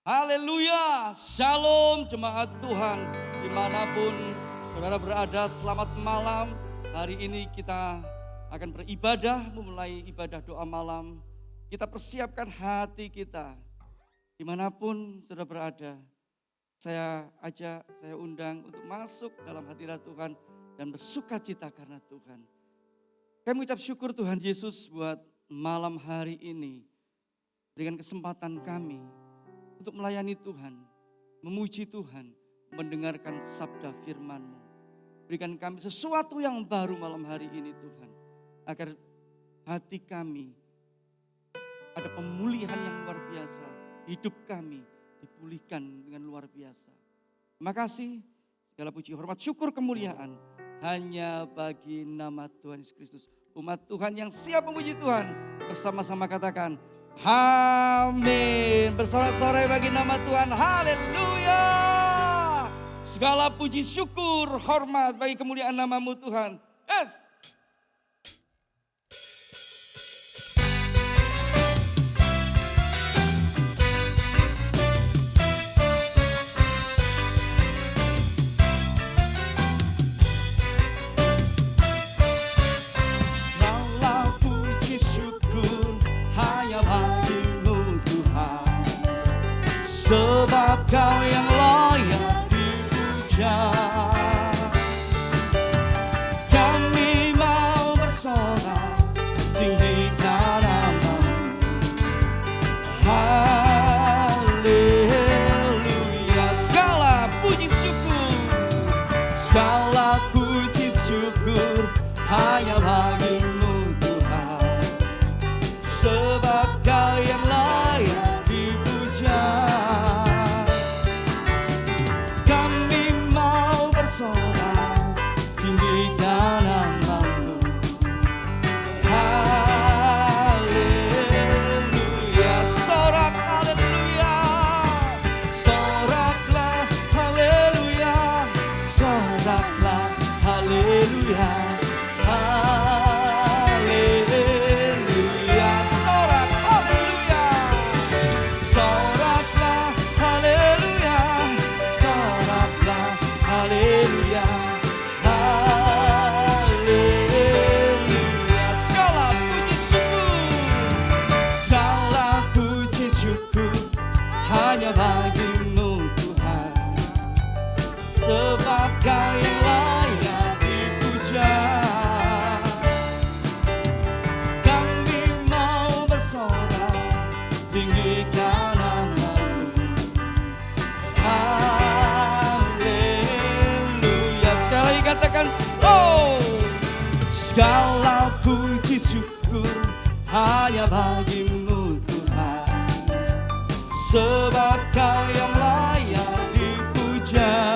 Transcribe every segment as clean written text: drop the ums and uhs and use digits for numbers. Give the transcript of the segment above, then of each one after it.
Haleluya, shalom jemaat Tuhan dimanapun saudara berada, selamat malam. Hari ini kita akan beribadah, memulai ibadah doa malam. Kita persiapkan hati kita dimanapun saudara berada. Saya ajak, saya undang untuk masuk dalam hadirat Tuhan dan bersuka cita karena Tuhan. Kami mengucap syukur Tuhan Yesus buat malam hari ini. Berikan kesempatan kami untuk melayani Tuhan, memuji Tuhan, mendengarkan sabda firman-Mu. Berikan kami sesuatu yang baru malam hari ini Tuhan. Agar hati kami ada pemulihan yang luar biasa. Hidup kami dipulihkan dengan luar biasa. Terima kasih, segala puji, hormat, syukur, kemuliaan hanya bagi nama Tuhan Yesus Kristus. Umat Tuhan yang siap memuji Tuhan, bersama-sama katakan, amin. Bersorak-sorai bagi nama Tuhan. Haleluya. Segala puji syukur hormat bagi kemuliaan nama-Mu Tuhan. Yes. Segala puji syukur hanya bagi-Mu Tuhan, sebab Kau yang layak dipuja. Kami mau bersorak tinggikan nama-Mu. Haleluya. Segala puji syukur hanya bagi-Mu Tuhan, sebab Kau yang layak dipuja. Kami mau bersorak tinggikan nama-Mu. Haleluya. Sorak haleluya. Soraklah haleluya. Soraklah haleluya. Haleluya. Sorak haleluya. Soraklah haleluya. Soraklah haleluya. Haleluya. Segala puji syukur hanya bagi-Mu Tuhan, sebab Kau yang layak dipuja. Kami mau bersorak tinggikan nama-Mu. Haleluya. Sekali lagi katakan, oh. Segala puji syukur hanya bagi-Mu Tuhan, sebab Kau yang layak dipuja.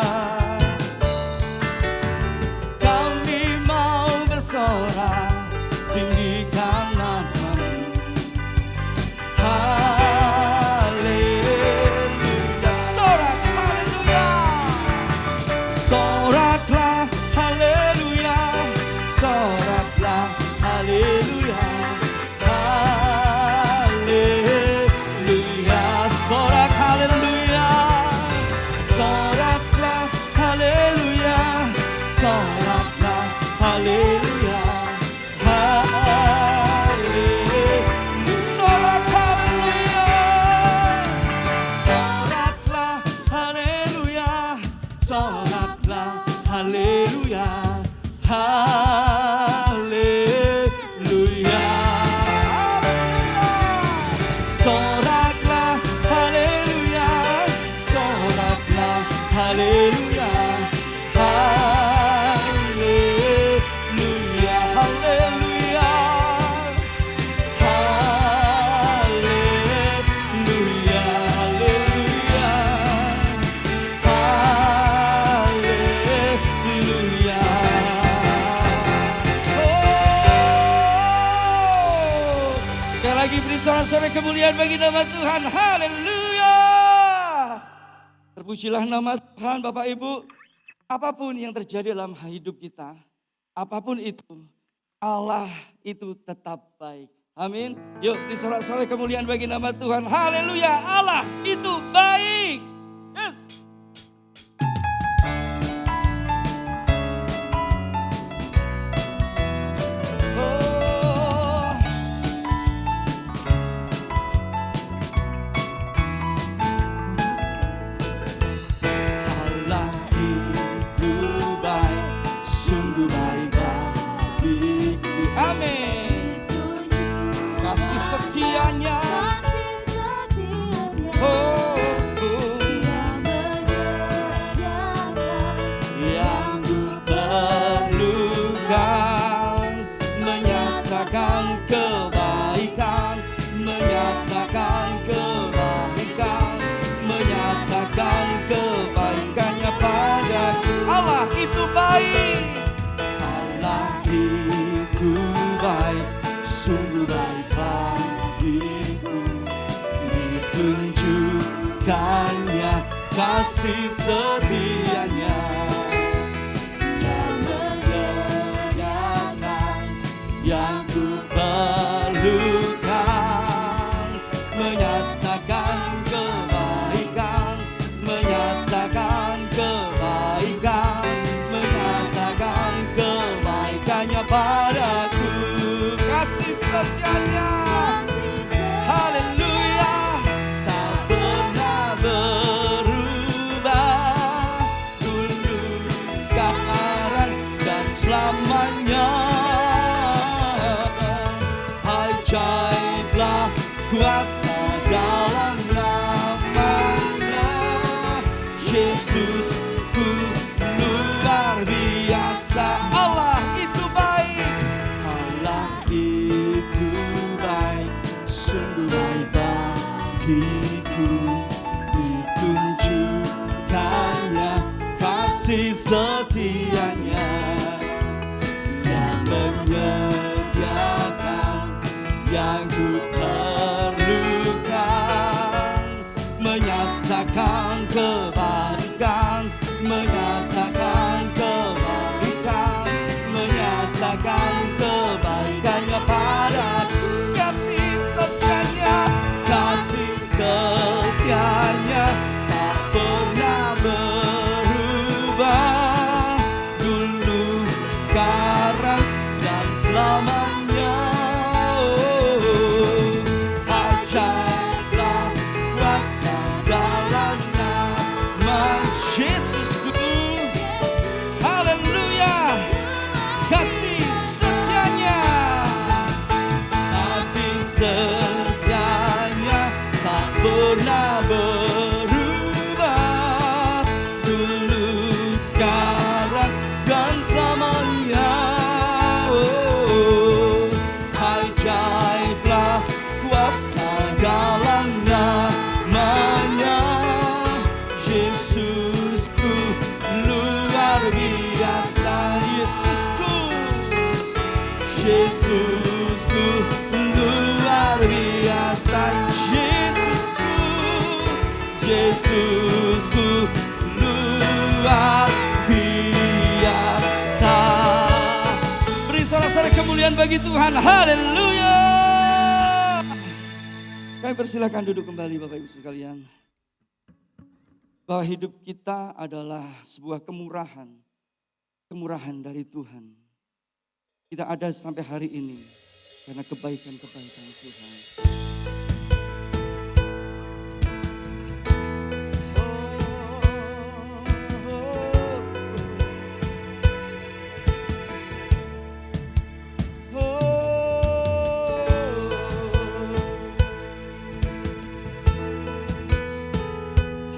Kami mau bersorak tinggikan nama-Mu. Haleluya. Sorak haleluya. Soraklah haleluya. Soraklah haleluya. Haleluya. Sorak haleluya. Soraklah haleluya. Soraklah haleluya. Haleluya. Sorak haleluya. Soraklah haleluya. Soraklah haleluya. Haleluya. Soraklah haleluya. Soraklah haleluya. Haleluya. Haleluya. Haleluya. Haleluya. Oh. Sekali lagi beri sorak-sorai kemuliaan bagi nama Tuhan. Haleluya. Terpujilah nama Tuhan Bapak Ibu. Apapun yang terjadi dalam hidup kita, apapun itu, Allah itu tetap baik. Amin. Yuk disorak-sorai kemuliaan bagi nama Tuhan. Haleluya. Allah itu baik. kebaikannya, kasih setianya yang menyediakan yang ku perlukan, menyatakan kebaikan, menyatakan kebaikan, menyatakan kebaikannya padaku, kasih setianya. Haleluya, tak pernah berubah, dulu, sekarang, dan selamanya. Ajaiblah kuasa dalam namanya, Yesusku luar biasa. Allah itu baik, Allah itu baik, sungguh baik bagiku, ditunjukkannya kasih setianya yang menyediakan yang ku perlukan, menyatakan kebaikan, menyatakan kebaikan, menyatakan kebaikannya padaku, kasih setianya, kasih setianya tak pernah berubah, dulu, sekarang, dan selamanya. Ajaiblah kuasa dalam nama Yesusku. Haleluya, kasih setianya, kasih setianya tak pernah berubah, dulu, sekarang, dan selamanya. Ajaiblah kuasa dalam namanya, Yesusku luar biasa, Yesusku, Yesusku luar biasa, Yesusku, Yesusku luar biasa. Beri sorak-sorai kemuliaan bagi Tuhan, haleluya. Kami persilakan duduk kembali Bapak Ibu sekalian. Bahwa hidup kita adalah sebuah kemurahan dari Tuhan. Kita ada sampai hari ini karena kebaikan-kebaikan Tuhan.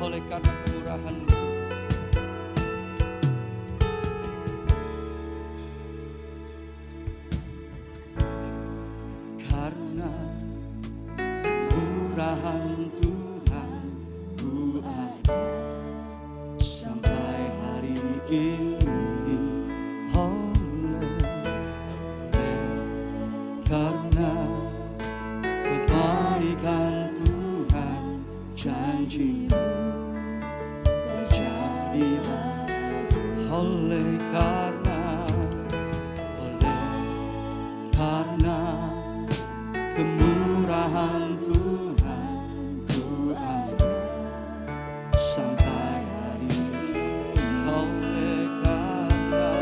Oleh karena kemurahan-Mu, karena kemurahan Tuhan ku ada sampai hari ini. Oleh karena kebaikan Tuhan, janji-Mu terjadilah. Oleh karena kemurahan Tuhan ku ada sampai hari ini. Oleh karena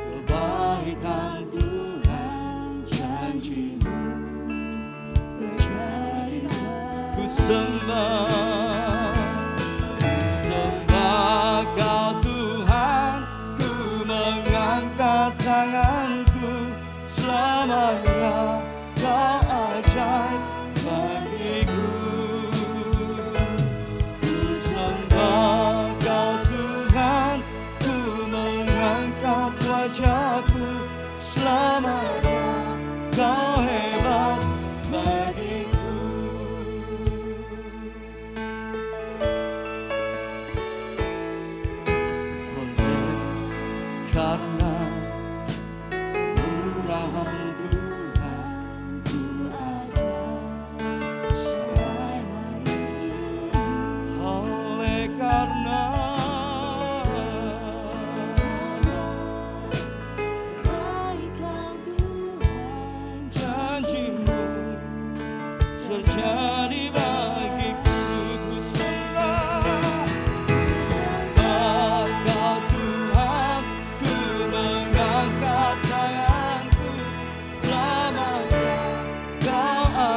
kebaikan Tuhan, janji-Mu terjadilah. Ku sembah Kau Tuhan, ku mengangkat tanganku, selamanya Kau ajaib bagiku. Ku sembah Kau Tuhan, ku mengangkat wajahku, selamanya Kau hebat bagiku.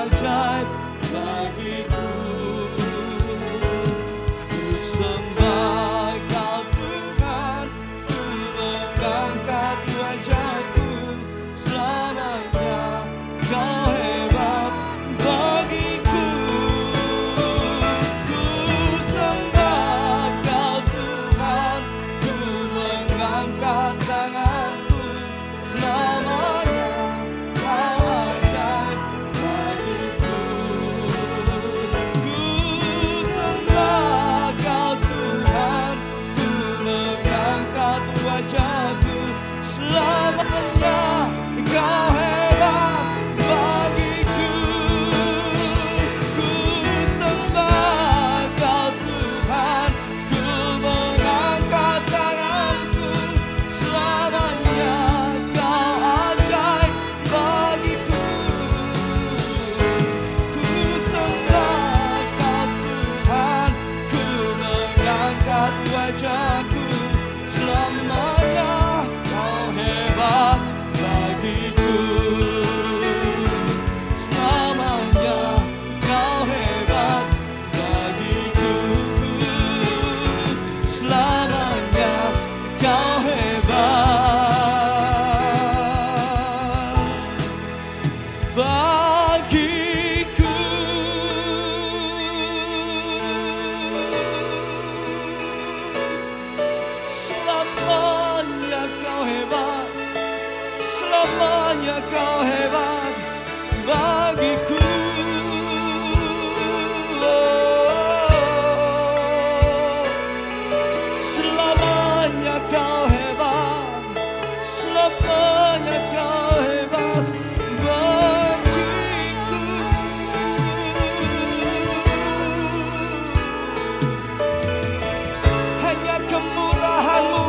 ajaib bagiku. Ku sembah Kau Tuhan, ku mengangkat wajahku, selamanya Kau hebat bagiku. Ku sembah Kau Tuhan, ku mengangkat tanganku, selamanya Kau ajaib bagiku. Ku sembah Kau Tuhan, ku mengangkat wajahku, selamanya Kau hebat bagiku. Ku sembah Kau Tuhan, ku mengangkat tanganku, selamanya Kau ajaib bagiku. Ku sembah Kau Tuhan, ku mengangkat wajahku, selamanya Kau hebat bagiku. Selamanya Kau hebat bagiku. Selamanya Kau hebat bagiku. Selamanya Kau hebat, selamanya Kau hebat bagiku. Selamanya Kau hebat, selamanya Kau hebat bagiku. Hanya kemurahan-Mu,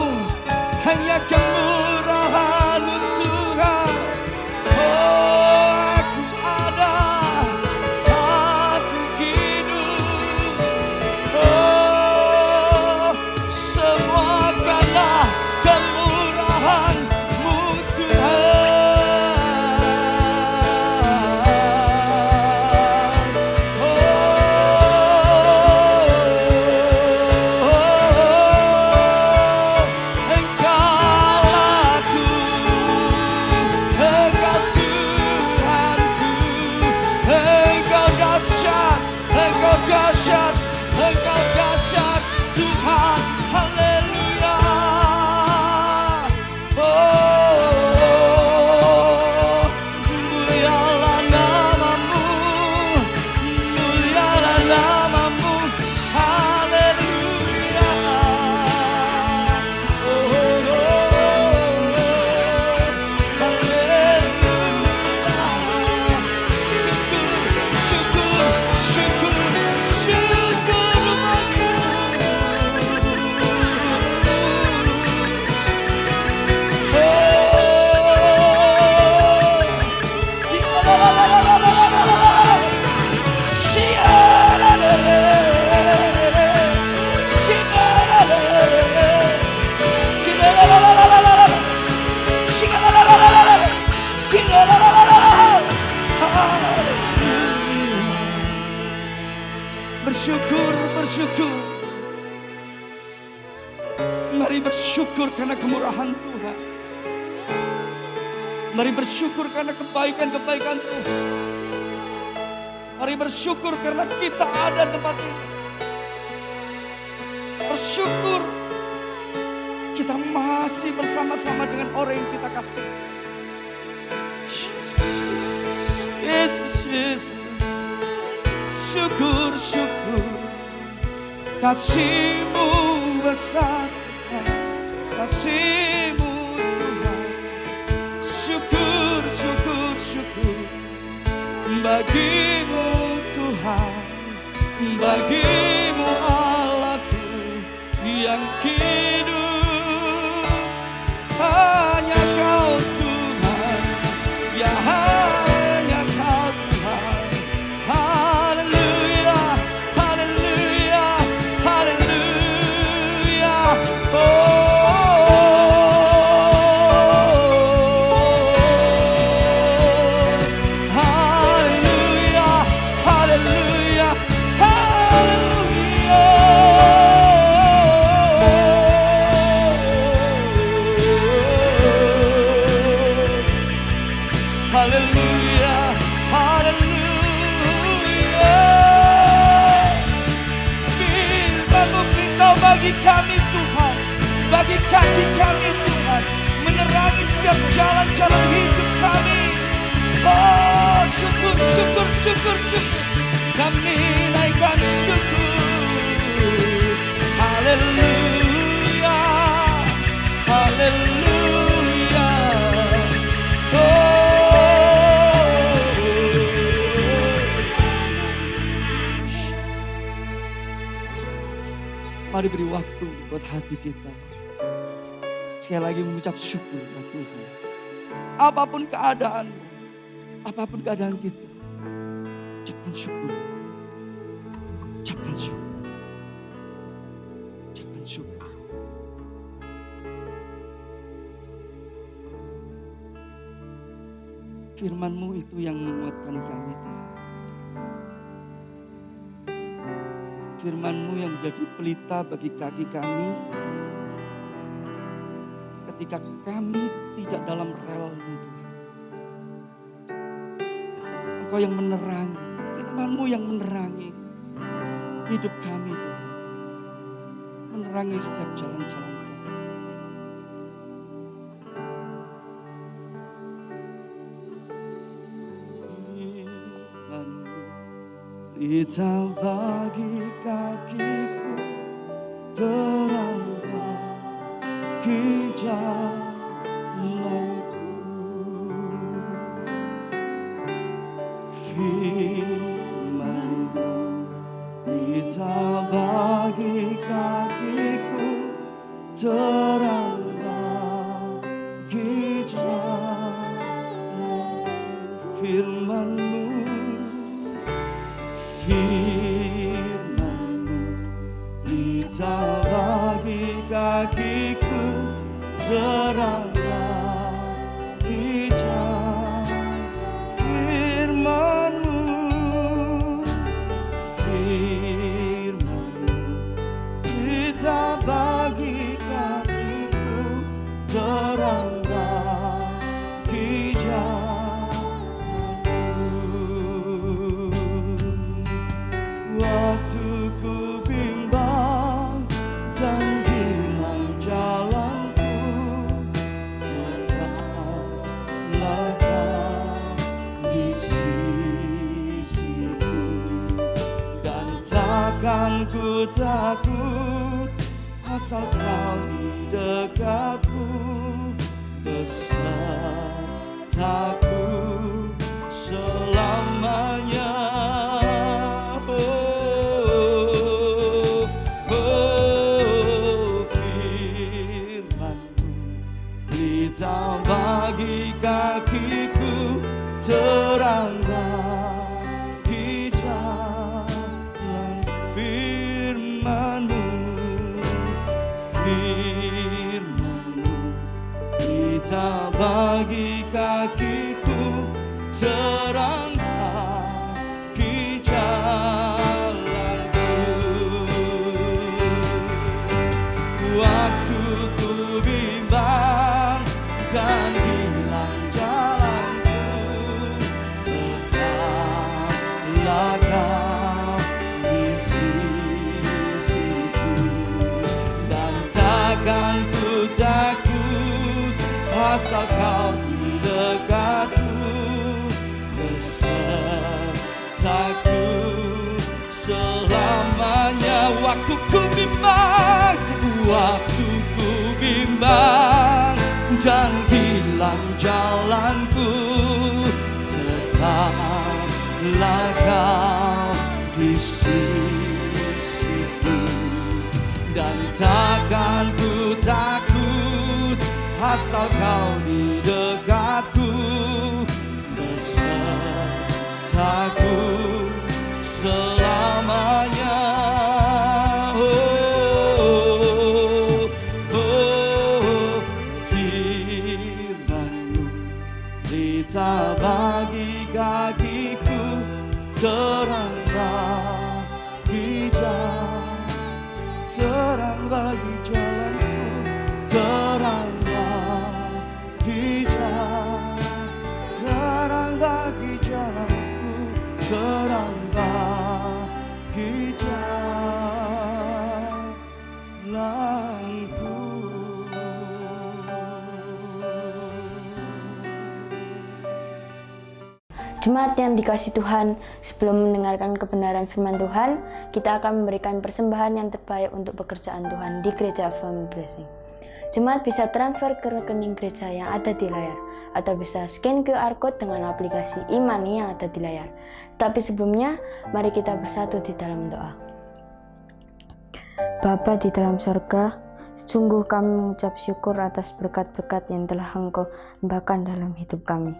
hanya kemurahan-Mu Tuhan. Oh, aku ada, aku hidup. Oh, semua karena kemurahan-Mu Tuhan. Engkau aku, Engkau Tuhanku, Engkau dahsyat, Engkau dahsyat, Engkau dahsyat Tuhan. Haleluya. Oh, mulialah nama-Mu, mulialah nama-Mu. Haleluya. Bersyukur, bersyukur. Mari bersyukur karena kemurahan Tuhan. Mari bersyukur karena kebaikan-kebaikan Tuhan. Mari bersyukur karena kita ada di tempat ini. Bersyukur kita masih bersama-sama dengan orang yang kita kasih. Yesus, Yesus. Syukur, syukur. Kasih-Mu besar, kasih-Mu Tuhan. Syukur, syukur, syukur. Bagi-Mu Tuhan, bagi-Mu Allahku yang hidup. Hanya Kau Tuhan, ya hanya Kau Tuhan. Haleluya, haleluya, haleluya. Oh, haleluya. bagi kami Tuhan, bagi kaki kami Tuhan, menerangi setiap jalan-jalan hidup kami. Oh, syukur, syukur, syukur, syukur. Kami naikkan syukur. Haleluya, haleluya. Mari beri waktu buat hati kita. Sekali lagi mengucap syukur ya Tuhan. Apapun keadaan, apapun keadaan kita, ucapkan syukur. Ucapkan syukur. Ucapkan syukur. Firman-Mu itu yang menguatkan kami Tuhan. Firman-Mu yang menjadi pelita bagi kaki kami ketika kami tidak dalam rel-Mu Tuhan. Engkau yang menerangi, Firman-Mu yang menerangi hidup kami Tuhan. Menerangi setiap jalan-jalan kami. Pelita bagi kakiku, terang bagi jalanku. Firman-Mu, pelita bagi kakiku, terang bagi jalanku. Firman-Mu, Firman-Mu, pelita bagi kakiku, terang bagi jalan. Firman-Mu, Firman-Mu, pelita bagi kakiku, terang bagi jalan. Waktu ku bimbang dan hilang jalanku, tetaplah Kau di sisiku. Dan takkan ku takut, asal Kau di dekatku, besertaku selamanya. Pelita bagi kakiku, terang bagi jalan. Firman-Mu, Firman-Mu, pelita bagi kakiku, terang bagi jalanku. Waktu ku bimbang dan hilang jalanku, tetaplah Kau di sisiku. Dan takkan ku takut, asal Kau di dekatku, besertaku selamanya. Waktu ku bimbang, waktu ku bimbang dan hilang jalanku, tetaplah Kau di sisiku. Dan takkan ku takut, asal Kau di dekatku, besertaku selamanya. Pelita bagi kakiku, terang bagi jalan. Terang bagi jalanku, terang bagi jalan. Terang bagi jalanku, terang bagi jalan. Jemaat yang dikasihi Tuhan, sebelum mendengarkan kebenaran firman Tuhan, kita akan memberikan persembahan yang terbaik untuk pekerjaan Tuhan di Gereja Family Blessing. Jemaat bisa transfer ke rekening gereja yang ada di layar, atau bisa scan QR Code dengan aplikasi e-money yang ada di layar. Tapi sebelumnya, mari kita bersatu di dalam doa. Bapa di dalam sorga, sungguh kami mengucap syukur atas berkat-berkat yang telah Engkau limpahkan dalam hidup kami.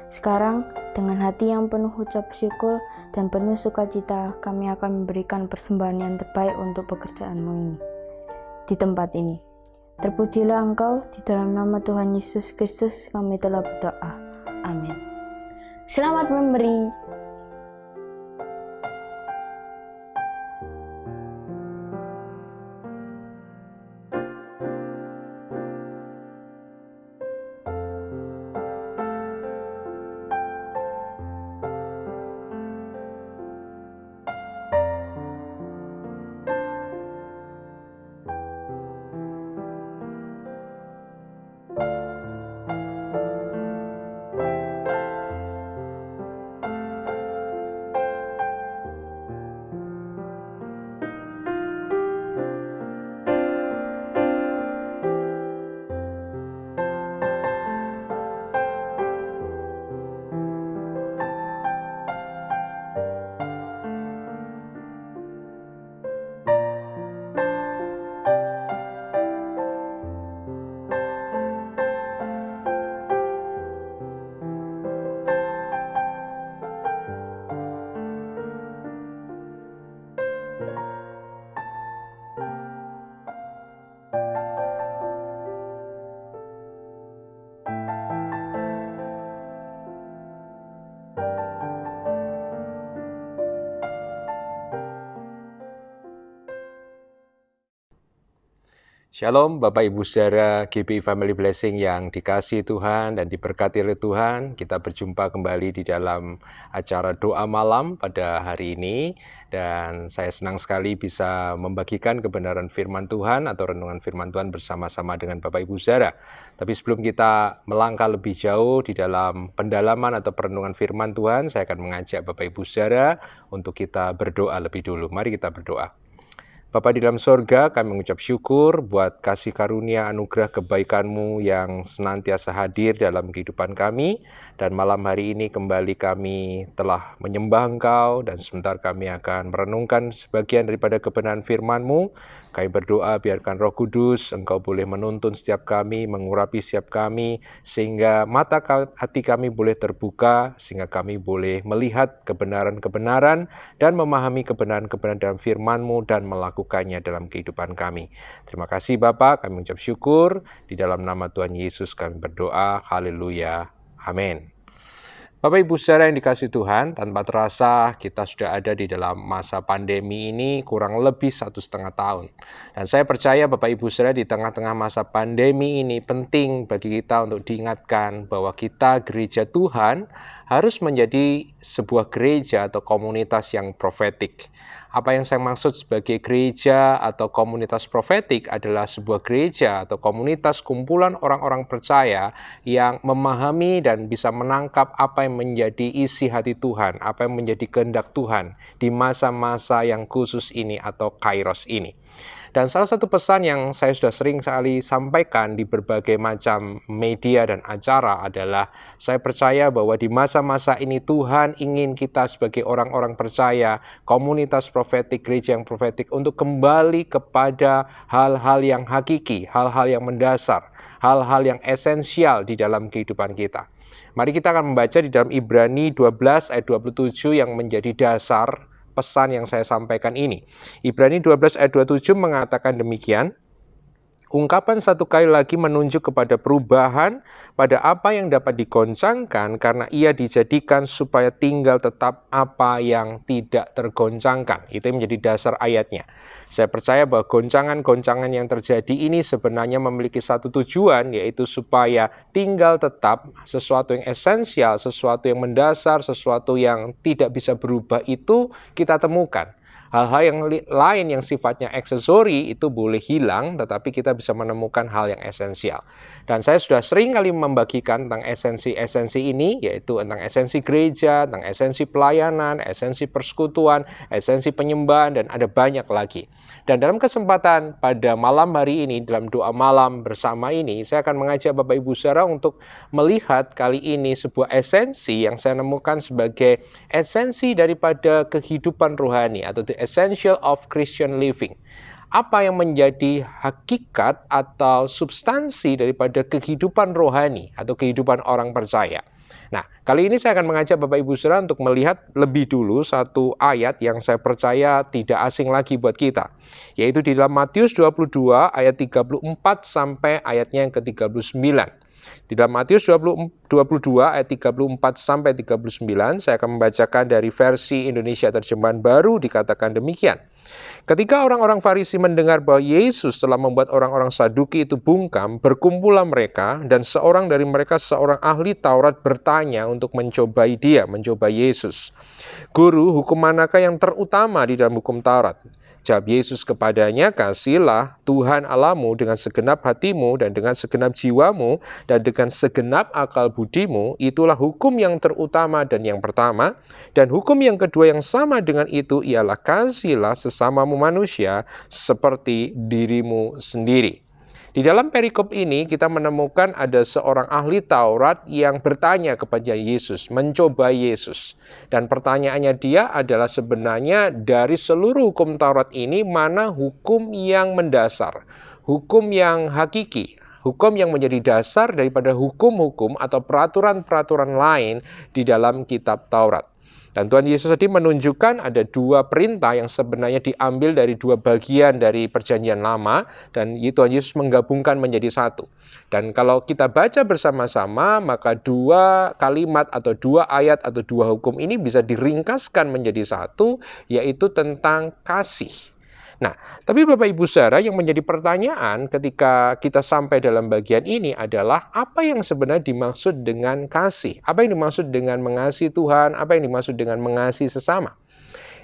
Sekarang, dengan hati yang penuh ucap syukur dan penuh sukacita, kami akan memberikan persembahan yang terbaik untuk pekerjaan-Mu ini. Di tempat ini, terpujilah Engkau, di dalam nama Tuhan Yesus Kristus kami telah berdoa. Amin. Selamat memberi. Shalom Bapak Ibu Saudara GBI Family Blessing yang dikasihi Tuhan dan diberkati oleh Tuhan. Kita berjumpa kembali di dalam acara doa malam pada hari ini. Dan saya senang sekali bisa membagikan kebenaran firman Tuhan atau renungan firman Tuhan bersama-sama dengan Bapak Ibu Saudara. Tapi sebelum kita melangkah lebih jauh di dalam pendalaman atau perenungan firman Tuhan, saya akan mengajak Bapak Ibu Saudara untuk kita berdoa lebih dulu. Mari kita berdoa. Bapa di dalam sorga, kami mengucap syukur buat kasih karunia anugerah kebaikan-Mu yang senantiasa hadir dalam kehidupan kami. Dan malam hari ini kembali kami telah menyembah Engkau dan sebentar kami akan merenungkan sebagian daripada kebenaran firman-Mu. Kami berdoa biarkan Roh Kudus Engkau boleh menuntun setiap kami, mengurapi setiap kami, sehingga mata hati kami boleh terbuka, sehingga kami boleh melihat kebenaran-kebenaran dan memahami kebenaran-kebenaran dalam firman-Mu dan melakukannya dalam kehidupan kami. Terima kasih Bapa, kami mengucap syukur. Di dalam nama Tuhan Yesus kami berdoa. Haleluya. Amin. Bapak Ibu Saudara yang dikasihi Tuhan, tanpa terasa kita sudah ada di dalam masa pandemi ini kurang lebih 1,5 tahun. Dan saya percaya Bapak Ibu Saudara di tengah-tengah masa pandemi ini penting bagi kita untuk diingatkan bahwa kita gereja Tuhan harus menjadi sebuah gereja atau komunitas yang profetik. Apa yang saya maksud sebagai gereja atau komunitas profetik adalah sebuah gereja atau komunitas kumpulan orang-orang percaya yang memahami dan bisa menangkap apa yang menjadi isi hati Tuhan, apa yang menjadi kehendak Tuhan di masa-masa yang khusus ini atau kairos ini. Dan salah satu pesan yang saya sudah sering sekali sampaikan di berbagai macam media dan acara adalah saya percaya bahwa di masa-masa ini Tuhan ingin kita sebagai orang-orang percaya, komunitas profetik, gereja yang profetik untuk kembali kepada hal-hal yang hakiki, hal-hal yang mendasar, hal-hal yang esensial di dalam kehidupan kita. Mari kita akan membaca di dalam Ibrani 12 ayat 27 yang menjadi dasar pesan yang saya sampaikan ini. Ibrani 12 ayat 27 mengatakan demikian, ungkapan satu kali lagi menunjuk kepada perubahan pada apa yang dapat digoncangkan karena ia dijadikan supaya tinggal tetap apa yang tidak tergoncangkan. Itu yang menjadi dasar ayatnya. Saya percaya bahwa goncangan-goncangan yang terjadi ini sebenarnya memiliki satu tujuan, yaitu supaya tinggal tetap sesuatu yang esensial, sesuatu yang mendasar, sesuatu yang tidak bisa berubah itu kita temukan. Hal-hal yang lain yang sifatnya aksesori itu boleh hilang, tetapi kita bisa menemukan hal yang esensial. Dan saya sudah sering kali membagikan tentang esensi-esensi ini, yaitu tentang esensi gereja, tentang esensi pelayanan, esensi persekutuan, esensi penyembahan, dan ada banyak lagi. Dan dalam kesempatan pada malam hari ini, dalam doa malam bersama ini, saya akan mengajak Bapak Ibu Saudara untuk melihat kali ini sebuah esensi yang saya nemukan sebagai esensi daripada kehidupan rohani atau the essential of Christian living. Apa yang menjadi hakikat atau substansi daripada kehidupan rohani atau kehidupan orang percaya. Nah, kali ini saya akan mengajak Bapak Ibu Saudara untuk melihat lebih dulu satu ayat yang saya percaya tidak asing lagi buat kita, yaitu di dalam Matius 22 ayat 34 sampai ayatnya yang ke-39. Di dalam Matius 22 ayat 34 sampai 39, saya akan membacakan dari versi Indonesia Terjemahan Baru, dikatakan demikian. Ketika orang-orang Farisi mendengar bahwa Yesus telah membuat orang-orang Saduki itu bungkam, berkumpullah mereka, dan seorang dari mereka, seorang ahli Taurat, bertanya untuk mencoba Yesus. Guru, hukum manakah yang terutama di dalam hukum Taurat? Jawab Yesus kepadanya, kasihilah Tuhan Allahmu dengan segenap hatimu dan dengan segenap jiwamu dan dengan segenap akal budimu, itulah hukum yang terutama dan yang pertama. Dan hukum yang kedua yang sama dengan itu ialah kasihilah sesamamu manusia seperti dirimu sendiri. Di dalam perikop ini kita menemukan ada seorang ahli Taurat yang bertanya kepada Yesus, mencoba Yesus. Dan pertanyaannya dia adalah sebenarnya dari seluruh hukum Taurat ini mana hukum yang mendasar, hukum yang hakiki, hukum yang menjadi dasar daripada hukum-hukum atau peraturan-peraturan lain di dalam kitab Taurat. Dan Tuhan Yesus tadi menunjukkan ada dua perintah yang sebenarnya diambil dari dua bagian dari Perjanjian Lama, dan Tuhan Yesus menggabungkan menjadi satu. Dan kalau kita baca bersama-sama, maka dua kalimat atau dua ayat atau dua hukum ini bisa diringkaskan menjadi satu, yaitu tentang kasih. Nah, tapi Bapak Ibu Saudara, yang menjadi pertanyaan ketika kita sampai dalam bagian ini adalah apa yang sebenarnya dimaksud dengan kasih? Apa yang dimaksud dengan mengasihi Tuhan? Apa yang dimaksud dengan mengasihi sesama?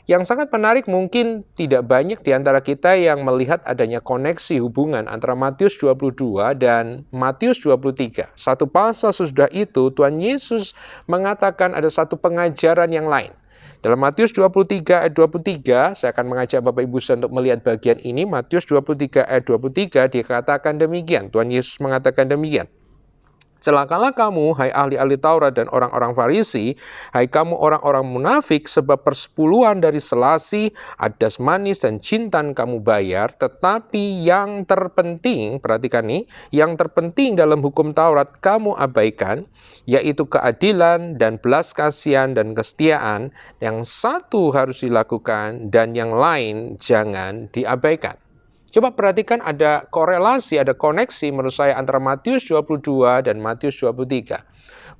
Yang sangat menarik, mungkin tidak banyak di antara kita yang melihat adanya koneksi hubungan antara Matius 22 dan Matius 23. Satu pasal sesudah itu, Tuhan Yesus mengatakan ada satu pengajaran yang lain. Dalam Matius 23 ayat 23, saya akan mengajak Bapak Ibu Saudara untuk melihat bagian ini. Matius 23 ayat 23 dikatakan demikian. Tuhan Yesus mengatakan demikian. Celakalah kamu, hai ahli-ahli Taurat dan orang-orang Farisi, hai kamu orang-orang munafik, sebab persepuluhan dari selasih, adas manis, dan jintan kamu bayar, tetapi yang terpenting, perhatikan nih, yang terpenting dalam hukum Taurat kamu abaikan, yaitu keadilan dan belas kasihan dan kesetiaan, yang satu harus dilakukan dan yang lain jangan diabaikan. Coba perhatikan ada korelasi, ada koneksi menurut saya antara Matius 22 dan Matius 23.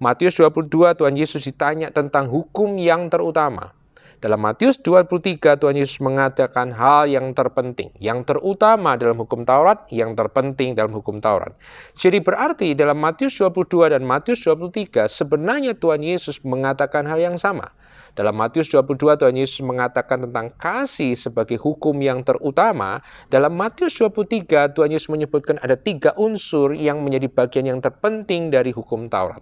Matius 22 Tuhan Yesus ditanya tentang hukum yang terutama. Dalam Matius 23 Tuhan Yesus mengatakan hal yang terpenting, yang terutama dalam hukum Taurat, yang terpenting dalam hukum Taurat. Jadi berarti dalam Matius 22 dan Matius 23 sebenarnya Tuhan Yesus mengatakan hal yang sama. Dalam Matius 22 Tuhan Yesus mengatakan tentang kasih sebagai hukum yang terutama. Dalam Matius 23 Tuhan Yesus menyebutkan ada 3 unsur yang menjadi bagian yang terpenting dari hukum Taurat.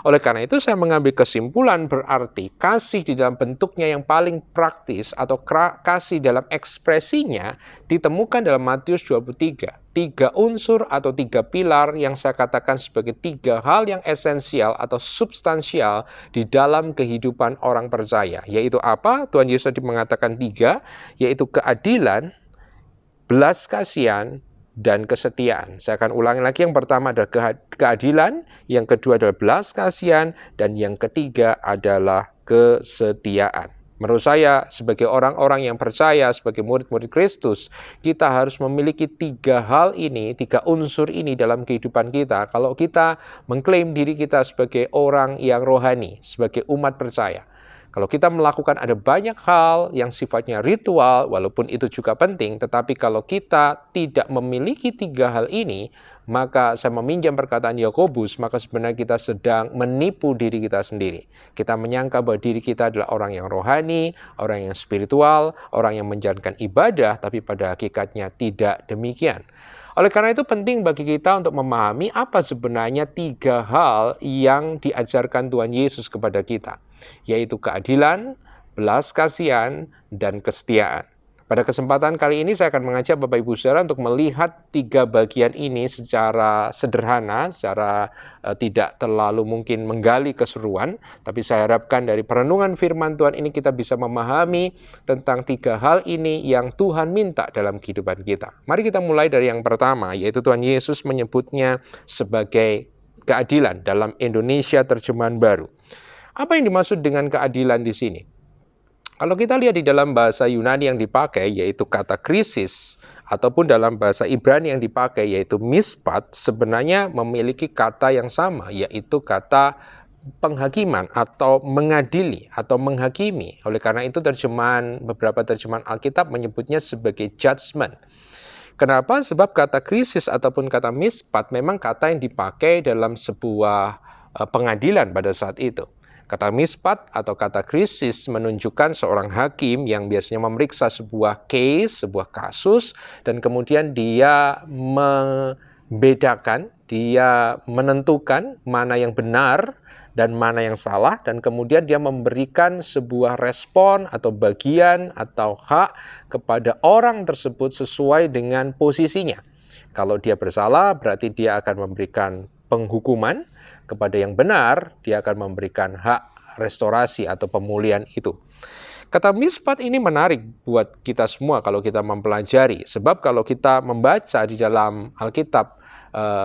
Oleh karena itu saya mengambil kesimpulan berarti kasih di dalam bentuknya yang paling praktis atau kasih dalam ekspresinya ditemukan dalam Matius 23. 3 unsur atau 3 pilar yang saya katakan sebagai 3 hal yang esensial atau substansial di dalam kehidupan orang percaya. Yaitu apa? Tuhan Yesus tadi mengatakan 3, yaitu keadilan, belas kasihan, dan kesetiaan. Saya akan ulangi lagi, yang pertama adalah keadilan, yang kedua adalah belas kasihan, dan yang ketiga adalah kesetiaan. Menurut saya, sebagai orang-orang yang percaya, sebagai murid-murid Kristus, kita harus memiliki 3 hal ini, 3 unsur ini dalam kehidupan kita. Kalau kita mengklaim diri kita sebagai orang yang rohani, sebagai umat percaya. Kalau kita melakukan ada banyak hal yang sifatnya ritual, walaupun itu juga penting, tetapi kalau kita tidak memiliki 3 hal ini, maka saya meminjam perkataan Yakobus, maka sebenarnya kita sedang menipu diri kita sendiri. Kita menyangka bahwa diri kita adalah orang yang rohani, orang yang spiritual, orang yang menjalankan ibadah, tapi pada hakikatnya tidak demikian. Oleh karena itu penting bagi kita untuk memahami apa sebenarnya 3 hal yang diajarkan Tuhan Yesus kepada kita, yaitu keadilan, belas kasihan, dan kesetiaan. Pada kesempatan kali ini saya akan mengajak Bapak Ibu Saudara untuk melihat 3 bagian ini secara sederhana, secara tidak terlalu mungkin menggali keseruan, tapi saya harapkan dari perenungan firman Tuhan ini kita bisa memahami tentang 3 hal ini yang Tuhan minta dalam kehidupan kita. Mari kita mulai dari yang pertama, yaitu Tuhan Yesus menyebutnya sebagai keadilan dalam Indonesia Terjemahan Baru. Apa yang dimaksud dengan keadilan di sini? Kalau kita lihat di dalam bahasa Yunani yang dipakai, yaitu kata krisis, ataupun dalam bahasa Ibrani yang dipakai, yaitu mispat, sebenarnya memiliki kata yang sama, yaitu kata penghakiman atau mengadili atau menghakimi. Oleh karena itu beberapa terjemahan Alkitab menyebutnya sebagai judgment. Kenapa? Sebab kata krisis ataupun kata mispat memang kata yang dipakai dalam sebuah pengadilan pada saat itu. Kata mispat atau kata krisis menunjukkan seorang hakim yang biasanya memeriksa sebuah case, sebuah kasus, dan kemudian dia membedakan, dia menentukan mana yang benar dan mana yang salah, dan kemudian dia memberikan sebuah respon atau bagian atau hak kepada orang tersebut sesuai dengan posisinya. Kalau dia bersalah, berarti dia akan memberikan penghukuman. Kepada yang benar, dia akan memberikan hak restorasi atau pemulihan itu. Kata mispat ini menarik buat kita semua kalau kita mempelajari. Sebab kalau kita membaca di dalam Alkitab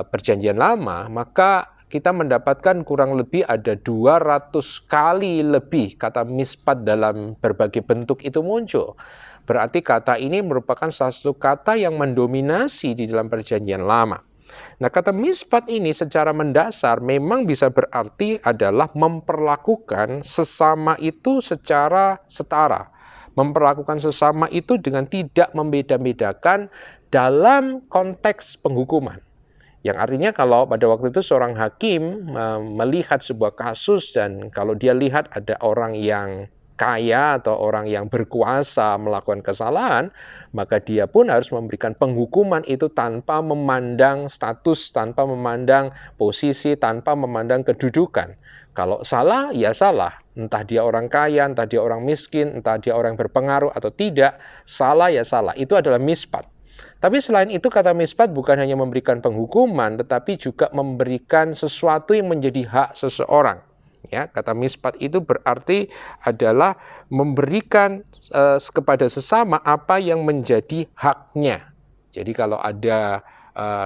Perjanjian Lama, maka kita mendapatkan kurang lebih ada 200 kali lebih kata mispat dalam berbagai bentuk itu muncul. Berarti kata ini merupakan satu kata yang mendominasi di dalam Perjanjian Lama. Nah, kata mispat ini secara mendasar memang bisa berarti adalah memperlakukan sesama itu secara setara. Memperlakukan sesama itu dengan tidak membeda-bedakan dalam konteks penghukuman. Yang artinya kalau pada waktu itu seorang hakim melihat sebuah kasus dan kalau dia lihat ada orang yang kaya atau orang yang berkuasa melakukan kesalahan, maka dia pun harus memberikan penghukuman itu tanpa memandang status, tanpa memandang posisi, tanpa memandang kedudukan. Kalau salah, ya salah. Entah dia orang kaya, entah dia orang miskin, entah dia orang berpengaruh atau tidak, salah ya salah. Itu adalah mispat. Tapi selain itu kata mispat bukan hanya memberikan penghukuman, tetapi juga memberikan sesuatu yang menjadi hak seseorang. Ya, kata mispat itu berarti adalah memberikan kepada sesama apa yang menjadi haknya. Jadi kalau ada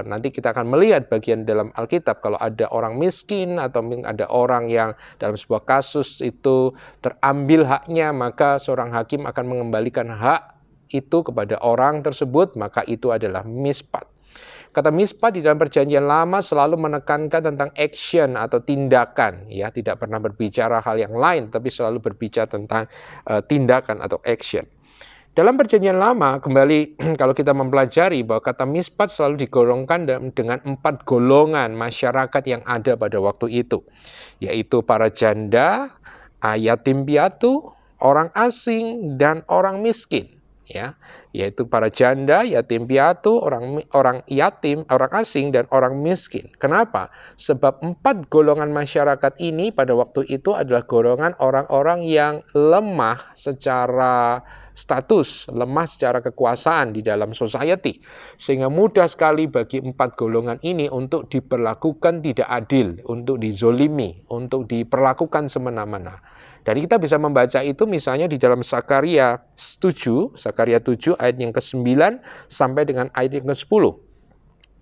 nanti kita akan melihat bagian dalam Alkitab kalau ada orang miskin atau ada orang yang dalam sebuah kasus itu terambil haknya, maka seorang hakim akan mengembalikan hak itu kepada orang tersebut, maka itu adalah mispat. Kata mispat di dalam Perjanjian Lama selalu menekankan tentang action atau tindakan, ya, tidak pernah berbicara hal yang lain, tapi selalu berbicara tentang tindakan atau action. Dalam Perjanjian Lama, kembali kalau kita mempelajari bahwa kata mispat selalu digolongkan dengan 4 golongan masyarakat yang ada pada waktu itu, yaitu para janda, yatim piatu, orang asing, dan orang miskin. Ya, yaitu para janda, yatim piatu, orang yatim, orang asing, dan orang miskin. Kenapa? Sebab 4 golongan masyarakat ini pada waktu itu adalah golongan orang-orang yang lemah secara status, lemah secara kekuasaan di dalam society. Sehingga mudah sekali bagi 4 golongan ini untuk diperlakukan tidak adil, untuk dizolimi, untuk diperlakukan semena-mena. Dan kita bisa membaca itu misalnya di dalam Zakaria 7 ayat yang ke-9 sampai dengan ayat yang ke-10.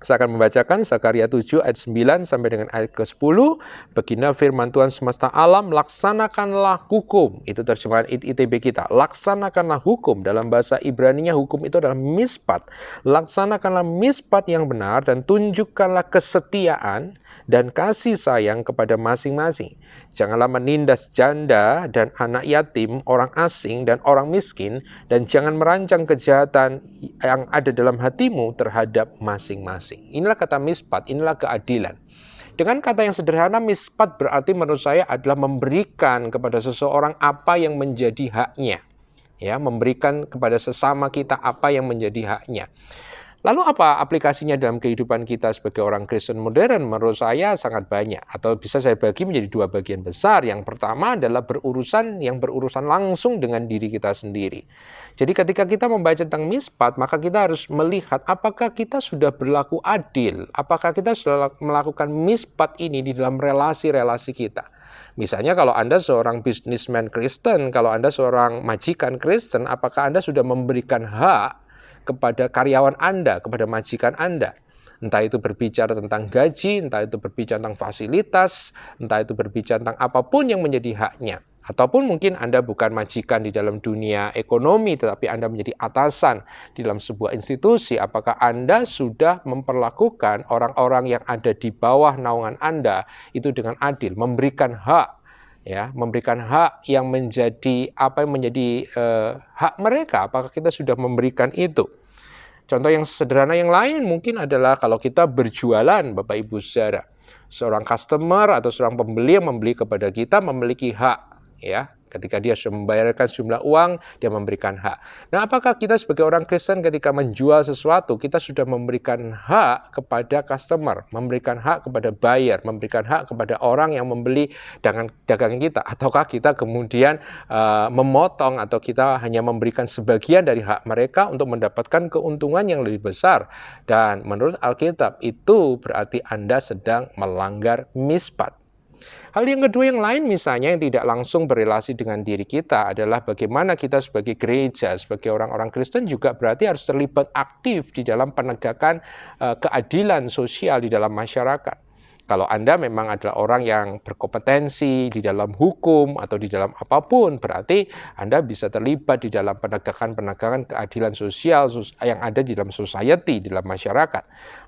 Saya akan membacakan Zakaria 7 ayat 9 sampai dengan ayat ke-10. Beginilah firman Tuhan semesta alam, laksanakanlah hukum. Itu terjemahan ITB kita. Laksanakanlah hukum. Dalam bahasa Ibrani-nya hukum itu adalah mispat. Laksanakanlah mispat yang benar dan tunjukkanlah kesetiaan dan kasih sayang kepada masing-masing. Janganlah menindas janda dan anak yatim, orang asing dan orang miskin, dan jangan merancang kejahatan yang ada dalam hatimu terhadap masing-masing. blessing. Inilah kata mispat, inilah keadilan. Dengan kata yang sederhana, mispat berarti menurut saya adalah memberikan kepada seseorang apa yang menjadi haknya. Ya, memberikan kepada sesama kita apa yang menjadi haknya. Lalu apa aplikasinya dalam kehidupan kita sebagai orang Kristen modern? Menurut saya sangat banyak, atau bisa saya bagi menjadi dua bagian besar. Yang pertama adalah berurusan langsung dengan diri kita sendiri. Jadi ketika kita membaca tentang mispat, maka kita harus melihat apakah kita sudah berlaku adil, apakah kita sudah melakukan mispat ini di dalam relasi-relasi kita. Misalnya kalau Anda seorang businessman Kristen, kalau Anda seorang majikan Kristen, apakah Anda sudah memberikan hak kepada karyawan Anda, kepada majikan Anda? Entah itu berbicara tentang gaji, entah itu berbicara tentang fasilitas, entah itu berbicara tentang apapun yang menjadi haknya. Ataupun mungkin Anda bukan majikan di dalam dunia ekonomi, tetapi Anda menjadi atasan di dalam sebuah institusi. Apakah Anda sudah memperlakukan orang-orang yang ada di bawah naungan Anda itu dengan adil, memberikan hak, ya, memberikan hak yang menjadi hak mereka? Apakah kita sudah memberikan itu? Contoh yang sederhana yang lain mungkin adalah kalau kita berjualan, Bapak Ibu Saudara, seorang customer atau seorang pembeli yang membeli kepada kita memiliki hak, ya. Ketika dia sudah membayarkan sejumlah uang, dia memberikan hak. Nah, apakah kita sebagai orang Kristen ketika menjual sesuatu, kita sudah memberikan hak kepada customer, memberikan hak kepada buyer, memberikan hak kepada orang yang membeli dagangan kita? Ataukah kita kemudian memotong atau kita hanya memberikan sebagian dari hak mereka untuk mendapatkan keuntungan yang lebih besar? Dan menurut Alkitab, itu berarti Anda sedang melanggar mispat. Hal yang kedua yang lain misalnya yang tidak langsung berrelasi dengan diri kita adalah bagaimana kita sebagai gereja, sebagai orang-orang Kristen juga berarti harus terlibat aktif di dalam penegakan keadilan sosial di dalam masyarakat. Kalau Anda memang adalah orang yang berkompetensi di dalam hukum atau di dalam apapun, berarti Anda bisa terlibat di dalam penegakan keadilan sosial yang ada di dalam society, di dalam masyarakat.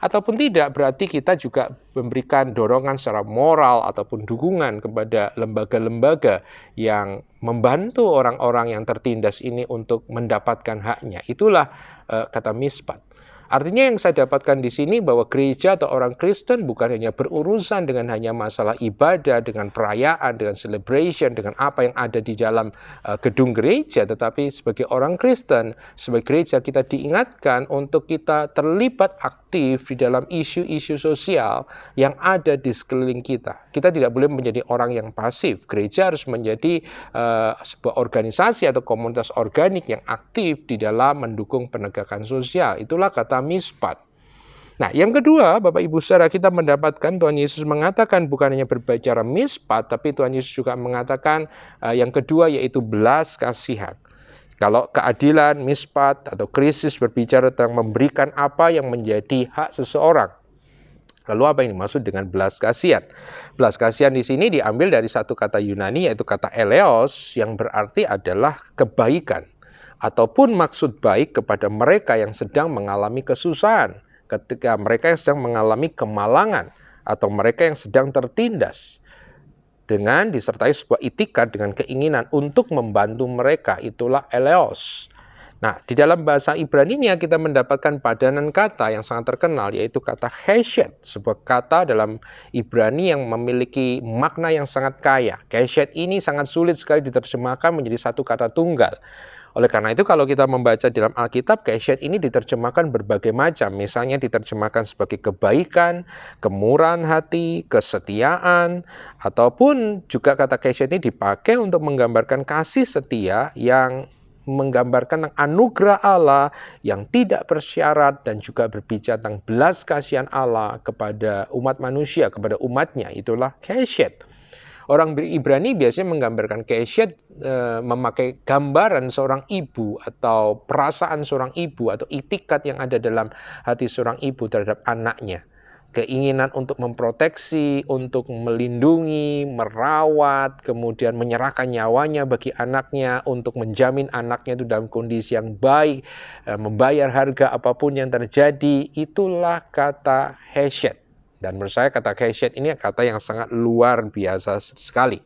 Ataupun tidak, berarti kita juga memberikan dorongan secara moral ataupun dukungan kepada lembaga-lembaga yang membantu orang-orang yang tertindas ini untuk mendapatkan haknya. Itulah kata mispat. Artinya yang saya dapatkan di sini bahwa gereja atau orang Kristen bukan hanya berurusan dengan hanya masalah ibadah, dengan perayaan, dengan celebration, dengan apa yang ada di dalam gedung gereja, tetapi sebagai orang Kristen, sebagai gereja kita diingatkan untuk kita terlibat aktif di dalam isu-isu sosial yang ada di sekeliling kita. Kita tidak boleh menjadi orang yang pasif. Gereja harus menjadi sebuah organisasi atau komunitas organik yang aktif di dalam mendukung penegakan sosial. Itulah kata mispat. Nah, yang kedua, Bapak Ibu Saudara, kita mendapatkan Tuhan Yesus mengatakan bukan hanya berbicara mispat, tapi Tuhan Yesus juga mengatakan yang kedua yaitu belas kasihan. Kalau keadilan, mispat, atau krisis berbicara tentang memberikan apa yang menjadi hak seseorang. Lalu apa yang dimaksud dengan belas kasihan? Belas kasihan di sini diambil dari satu kata Yunani yaitu kata eleos yang berarti adalah kebaikan ataupun maksud baik kepada mereka yang sedang mengalami kesusahan, ketika mereka yang sedang mengalami kemalangan atau mereka yang sedang tertindas, dengan disertai sebuah itikat dengan keinginan untuk membantu mereka, itulah eleos. Nah, di dalam bahasa Ibrani ini kita mendapatkan padanan kata yang sangat terkenal, yaitu kata chesed, sebuah kata dalam Ibrani yang memiliki makna yang sangat kaya. Chesed ini sangat sulit sekali diterjemahkan menjadi satu kata tunggal. Oleh karena itu kalau kita membaca dalam Alkitab, chesed ini diterjemahkan berbagai macam. Misalnya diterjemahkan sebagai kebaikan, kemurahan hati, kesetiaan, ataupun juga kata chesed ini dipakai untuk menggambarkan kasih setia yang menggambarkan anugerah Allah yang tidak bersyarat dan juga berbicara tentang belas kasihan Allah kepada umat manusia, kepada umatnya. Itulah chesed. Orang Ibrani biasanya menggambarkan chesed memakai gambaran seorang ibu atau perasaan seorang ibu atau itikat yang ada dalam hati seorang ibu terhadap anaknya. Keinginan untuk memproteksi, untuk melindungi, merawat, kemudian menyerahkan nyawanya bagi anaknya, untuk menjamin anaknya itu dalam kondisi yang baik, membayar harga apapun yang terjadi. Itulah kata chesed. Dan menurut saya kata chesed ini kata yang sangat luar biasa sekali.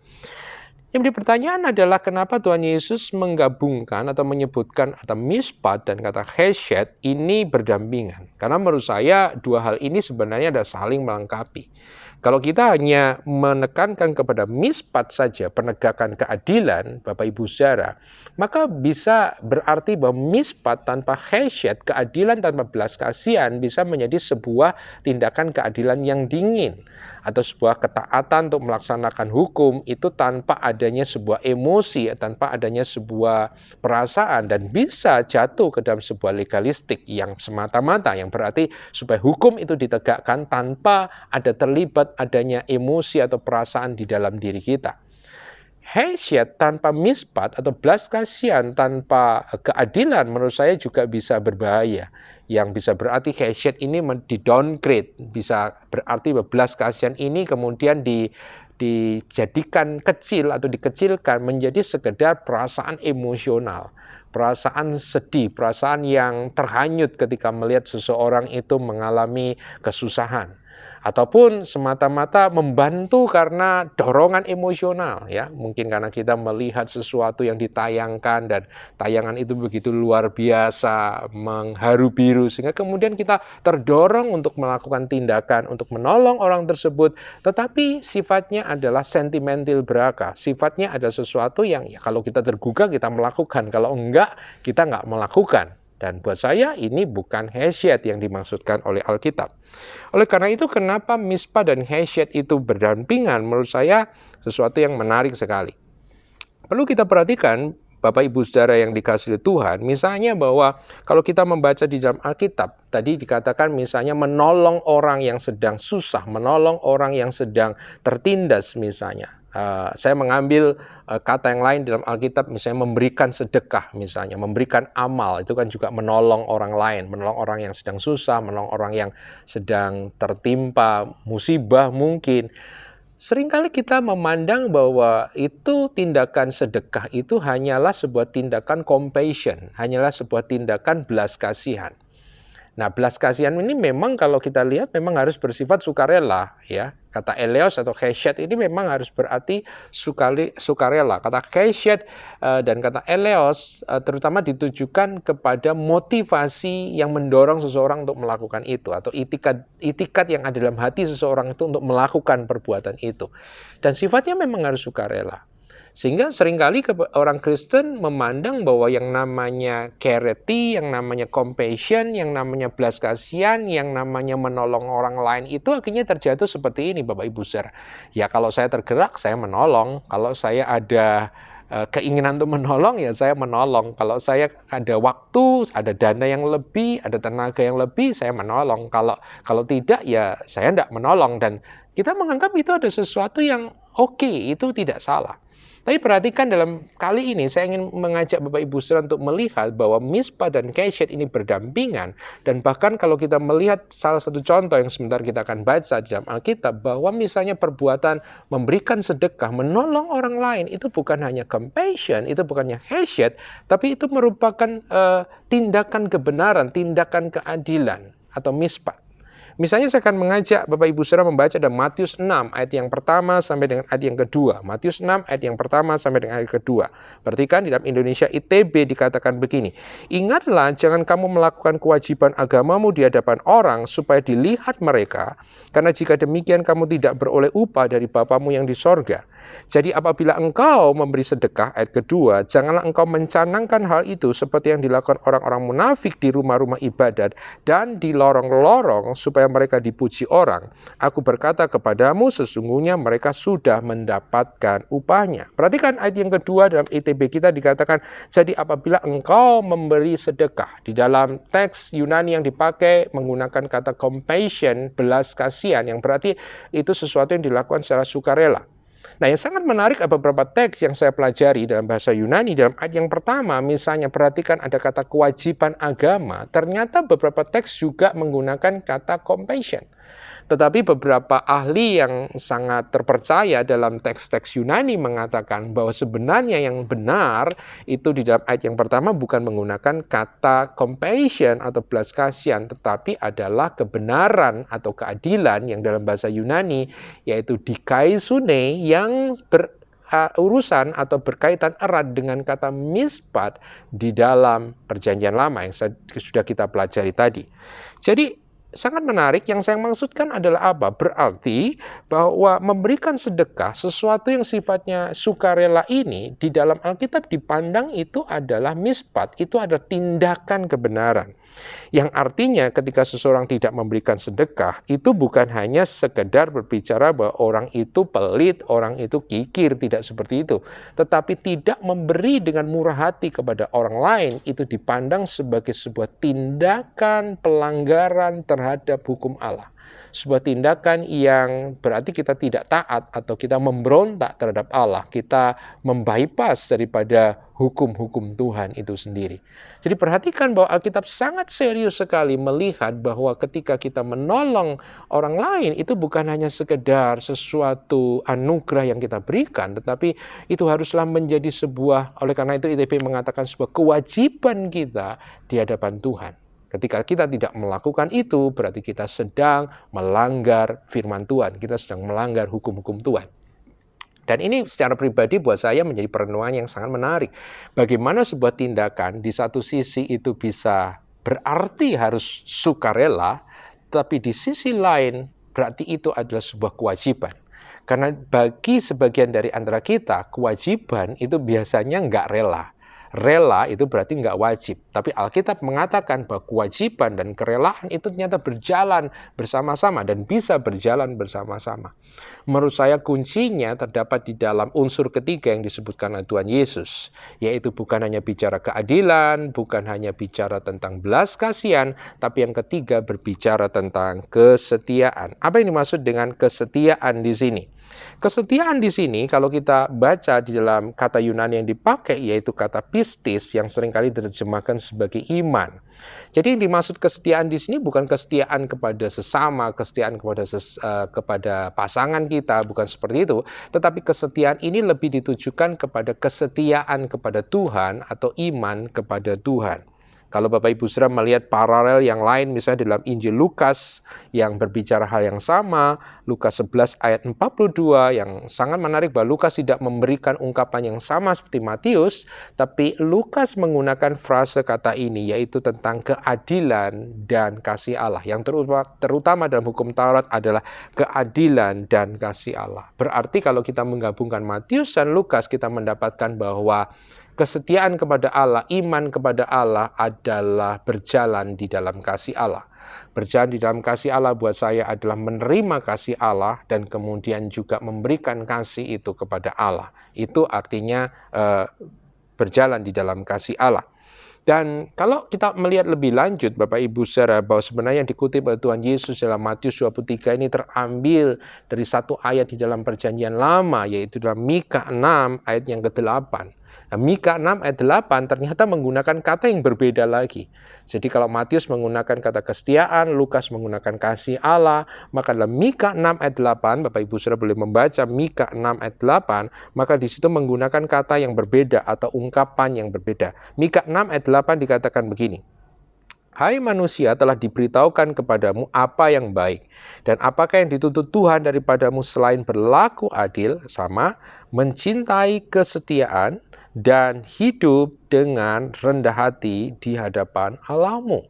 Yang menjadi pertanyaan adalah kenapa Tuhan Yesus menggabungkan atau menyebutkan kata mispat dan kata chesed ini berdampingan. Karena menurut saya dua hal ini sebenarnya ada saling melengkapi. Kalau kita hanya menekankan kepada mispat saja, penegakan keadilan, Bapak Ibu Saudara, maka bisa berarti bahwa mispat tanpa chesed, keadilan tanpa belas kasihan, bisa menjadi sebuah tindakan keadilan yang dingin. Atau sebuah ketaatan untuk melaksanakan hukum itu tanpa adanya sebuah emosi, tanpa adanya sebuah perasaan, dan bisa jatuh ke dalam sebuah legalistik yang semata-mata, yang berarti supaya hukum itu ditegakkan tanpa ada terlibat adanya emosi atau perasaan di dalam diri kita. Chesed tanpa mispat atau belas kasihan tanpa keadilan menurut saya juga bisa berbahaya. Yang bisa berarti chesed ini di-downgrade, bisa berarti belas kasihan ini kemudian dijadikan kecil atau dikecilkan menjadi sekedar perasaan emosional, perasaan sedih, perasaan yang terhanyut ketika melihat seseorang itu mengalami kesusahan. Ataupun semata-mata membantu karena dorongan emosional, ya. Mungkin karena kita melihat sesuatu yang ditayangkan dan tayangan itu begitu luar biasa, mengharu biru, sehingga kemudian kita terdorong untuk melakukan tindakan untuk menolong orang tersebut, tetapi sifatnya adalah sentimental belaka. Sifatnya ada sesuatu yang ya kalau kita tergugah kita melakukan, kalau enggak kita enggak melakukan. Dan buat saya ini bukan chesed yang dimaksudkan oleh Alkitab. Oleh karena itu kenapa mispa dan chesed itu berdampingan, menurut saya sesuatu yang menarik sekali. Perlu kita perhatikan Bapak Ibu Saudara yang dikasihi Tuhan, misalnya bahwa kalau kita membaca di dalam Alkitab, tadi dikatakan misalnya menolong orang yang sedang susah, menolong orang yang sedang tertindas misalnya. Saya mengambil kata yang lain dalam Alkitab, misalnya memberikan sedekah, misalnya memberikan amal, itu kan juga menolong orang lain, menolong orang yang sedang susah, menolong orang yang sedang tertimpa musibah mungkin. Seringkali kita memandang bahwa itu tindakan sedekah itu hanyalah sebuah tindakan compassion, hanyalah sebuah tindakan belas kasihan. Nah, belas kasihan ini memang kalau kita lihat memang harus bersifat sukarela, ya. Kata eleos atau chesed ini memang harus berarti sukarela. Kata chesed dan kata eleos terutama ditujukan kepada motivasi yang mendorong seseorang untuk melakukan itu, atau itikat yang ada dalam hati seseorang itu untuk melakukan perbuatan itu. Dan sifatnya memang harus sukarela. Sehingga seringkali orang Kristen memandang bahwa yang namanya charity, yang namanya compassion, yang namanya belas kasihan, yang namanya menolong orang lain itu akhirnya terjatuh seperti ini Bapak Ibu Saudara. Ya kalau saya tergerak saya menolong, kalau saya ada keinginan untuk menolong ya saya menolong. Kalau saya ada waktu, ada dana yang lebih, ada tenaga yang lebih, saya menolong. Kalau tidak ya saya tidak menolong, dan kita menganggap itu ada sesuatu yang oke, itu tidak salah. Tapi perhatikan dalam kali ini saya ingin mengajak Bapak Ibu Saudara untuk melihat bahwa mispa dan chesed ini berdampingan, dan bahkan kalau kita melihat salah satu contoh yang sebentar kita akan baca di dalam Alkitab, bahwa misalnya perbuatan memberikan sedekah, menolong orang lain itu bukan hanya compassion, itu bukannya chesed, tapi itu merupakan tindakan kebenaran, tindakan keadilan atau mispa. Misalnya saya akan mengajak Bapak Ibu Saudara membaca dalam Matius 6 ayat yang pertama sampai dengan ayat yang kedua. Matius 6 ayat yang pertama sampai dengan ayat kedua. Perhatikan di dalam Indonesia ITB dikatakan begini. Ingatlah jangan kamu melakukan kewajiban agamamu di hadapan orang supaya dilihat mereka. Karena jika demikian kamu tidak beroleh upah dari Bapamu yang di sorga. Jadi apabila engkau memberi sedekah, ayat kedua, janganlah engkau mencanangkan hal itu seperti yang dilakukan orang-orang munafik di rumah-rumah ibadat dan di lorong-lorong supaya mereka dipuji orang. Aku berkata kepadamu sesungguhnya mereka sudah mendapatkan upahnya. Perhatikan ayat yang kedua dalam ITB kita dikatakan, jadi apabila engkau memberi sedekah. Di dalam teks Yunani yang dipakai menggunakan kata compassion, belas kasihan, yang berarti itu sesuatu yang dilakukan secara sukarela. Nah, yang sangat menarik ada beberapa teks yang saya pelajari dalam bahasa Yunani. Dalam ayat yang pertama, misalnya perhatikan ada kata kewajiban agama. Ternyata beberapa teks juga menggunakan kata compassion. Tetapi beberapa ahli yang sangat terpercaya dalam teks-teks Yunani mengatakan bahwa sebenarnya yang benar itu di dalam ayat yang pertama bukan menggunakan kata compassion atau belas kasihan, tetapi adalah kebenaran atau keadilan yang dalam bahasa Yunani yaitu dikaisune, yang urusan atau berkaitan erat dengan kata mispat di dalam Perjanjian Lama yang sudah kita pelajari tadi. Jadi sangat menarik, yang saya maksudkan adalah apa? Berarti bahwa memberikan sedekah, sesuatu yang sifatnya sukarela ini, di dalam Alkitab dipandang itu adalah mispat, itu adalah tindakan kebenaran. Yang artinya ketika seseorang tidak memberikan sedekah, itu bukan hanya sekedar berbicara bahwa orang itu pelit, orang itu kikir, tidak seperti itu. Tetapi tidak memberi dengan murah hati kepada orang lain, itu dipandang sebagai sebuah tindakan pelanggaran terhadap hukum Allah. Sebuah tindakan yang berarti kita tidak taat atau kita memberontak terhadap Allah. Kita membypass daripada hukum-hukum Tuhan itu sendiri. Jadi perhatikan bahwa Alkitab sangat serius sekali melihat bahwa ketika kita menolong orang lain itu bukan hanya sekedar sesuatu anugerah yang kita berikan, tetapi itu haruslah menjadi sebuah, oleh karena itu ITB mengatakan sebuah kewajiban kita di hadapan Tuhan. Ketika kita tidak melakukan itu, berarti kita sedang melanggar firman Tuhan. Kita sedang melanggar hukum-hukum Tuhan. Dan ini secara pribadi buat saya menjadi perenungan yang sangat menarik. Bagaimana sebuah tindakan di satu sisi itu bisa berarti harus sukarela, tapi di sisi lain berarti itu adalah sebuah kewajiban. Karena bagi sebagian dari antara kita, kewajiban itu biasanya nggak rela. Rela itu berarti nggak wajib. Tapi Alkitab mengatakan bahwa kewajiban dan kerelaan itu ternyata berjalan bersama-sama dan bisa berjalan bersama-sama. Menurut saya kuncinya terdapat di dalam unsur ketiga yang disebutkan oleh Tuhan Yesus. Yaitu bukan hanya bicara keadilan, bukan hanya bicara tentang belas kasihan, tapi yang ketiga berbicara tentang kesetiaan. Apa yang dimaksud dengan kesetiaan di sini? Kesetiaan di sini kalau kita baca di dalam kata Yunani yang dipakai yaitu kata pistis yang seringkali diterjemahkan sebagai iman. Jadi yang dimaksud kesetiaan di sini bukan kesetiaan kepada sesama, kesetiaan kepada pasangan kita, bukan seperti itu. Tetapi kesetiaan ini lebih ditujukan kepada kesetiaan kepada Tuhan atau iman kepada Tuhan. Kalau Bapak Ibu Saudara melihat paralel yang lain misalnya dalam Injil Lukas yang berbicara hal yang sama, Lukas 11 ayat 42 yang sangat menarik bahwa Lukas tidak memberikan ungkapan yang sama seperti Matius, tapi Lukas menggunakan frase kata ini yaitu tentang keadilan dan kasih Allah. Yang terutama dalam hukum Taurat adalah keadilan dan kasih Allah. Berarti kalau kita menggabungkan Matius dan Lukas kita mendapatkan bahwa kesetiaan kepada Allah, iman kepada Allah adalah berjalan di dalam kasih Allah. Berjalan di dalam kasih Allah buat saya adalah menerima kasih Allah dan kemudian juga memberikan kasih itu kepada Allah. Itu artinya berjalan di dalam kasih Allah. Dan kalau kita melihat lebih lanjut Bapak Ibu Saudara bahwa sebenarnya yang dikutip oleh Tuhan Yesus dalam Matius 23 ini terambil dari satu ayat di dalam Perjanjian Lama yaitu dalam Mika 6 ayat yang ke-8. Nah, Mika 6 ayat 8 ternyata menggunakan kata yang berbeda lagi. Jadi kalau Matius menggunakan kata kesetiaan, Lukas menggunakan kasih Allah, maka dalam Mika 6 ayat 8, Bapak Ibu Saudara boleh membaca Mika 6 ayat 8, maka di situ menggunakan kata yang berbeda atau ungkapan yang berbeda. Mika 6 ayat 8 dikatakan begini. Hai manusia, telah diberitahukan kepadamu apa yang baik, dan apakah yang dituntut Tuhan daripadamu selain berlaku adil, sama, mencintai kesetiaan, dan hidup dengan rendah hati di hadapan Allahmu.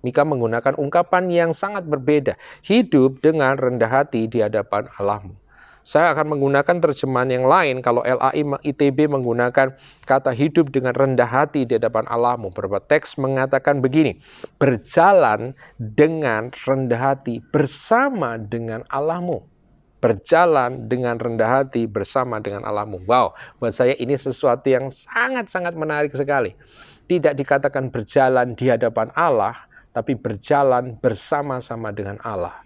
Mika menggunakan ungkapan yang sangat berbeda. Hidup dengan rendah hati di hadapan Allahmu. Saya akan menggunakan terjemahan yang lain. Kalau LAI ITB menggunakan kata hidup dengan rendah hati di hadapan Allahmu. Beberapa teks mengatakan begini. Berjalan dengan rendah hati bersama dengan Allahmu. Berjalan dengan rendah hati bersama dengan Allahmu. Wow, buat saya ini sesuatu yang sangat-sangat menarik sekali. Tidak dikatakan berjalan di hadapan Allah, tapi berjalan bersama-sama dengan Allah.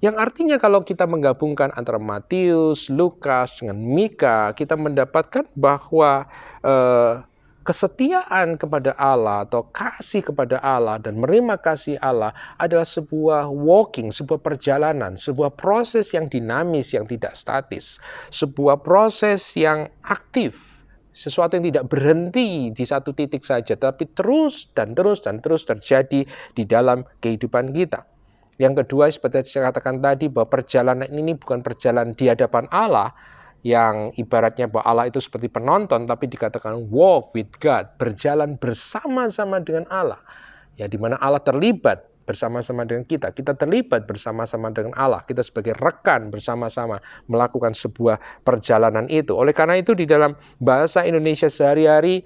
Yang artinya kalau kita menggabungkan antara Matius, Lukas dengan Mika, kita mendapatkan bahwa kesetiaan kepada Allah atau kasih kepada Allah dan menerima kasih Allah adalah sebuah walking, sebuah perjalanan, sebuah proses yang dinamis, yang tidak statis, sebuah proses yang aktif, sesuatu yang tidak berhenti di satu titik saja, tapi terus dan terus dan terus terjadi di dalam kehidupan kita. Yang kedua, seperti saya katakan tadi, bahwa perjalanan ini bukan perjalanan di hadapan Allah, yang ibaratnya bahwa Allah itu seperti penonton, tapi dikatakan walk with God, berjalan bersama-sama dengan Allah. Ya, di mana Allah terlibat bersama-sama dengan kita terlibat bersama-sama dengan Allah, kita sebagai rekan bersama-sama melakukan sebuah perjalanan itu. Oleh karena itu di dalam bahasa Indonesia sehari-hari,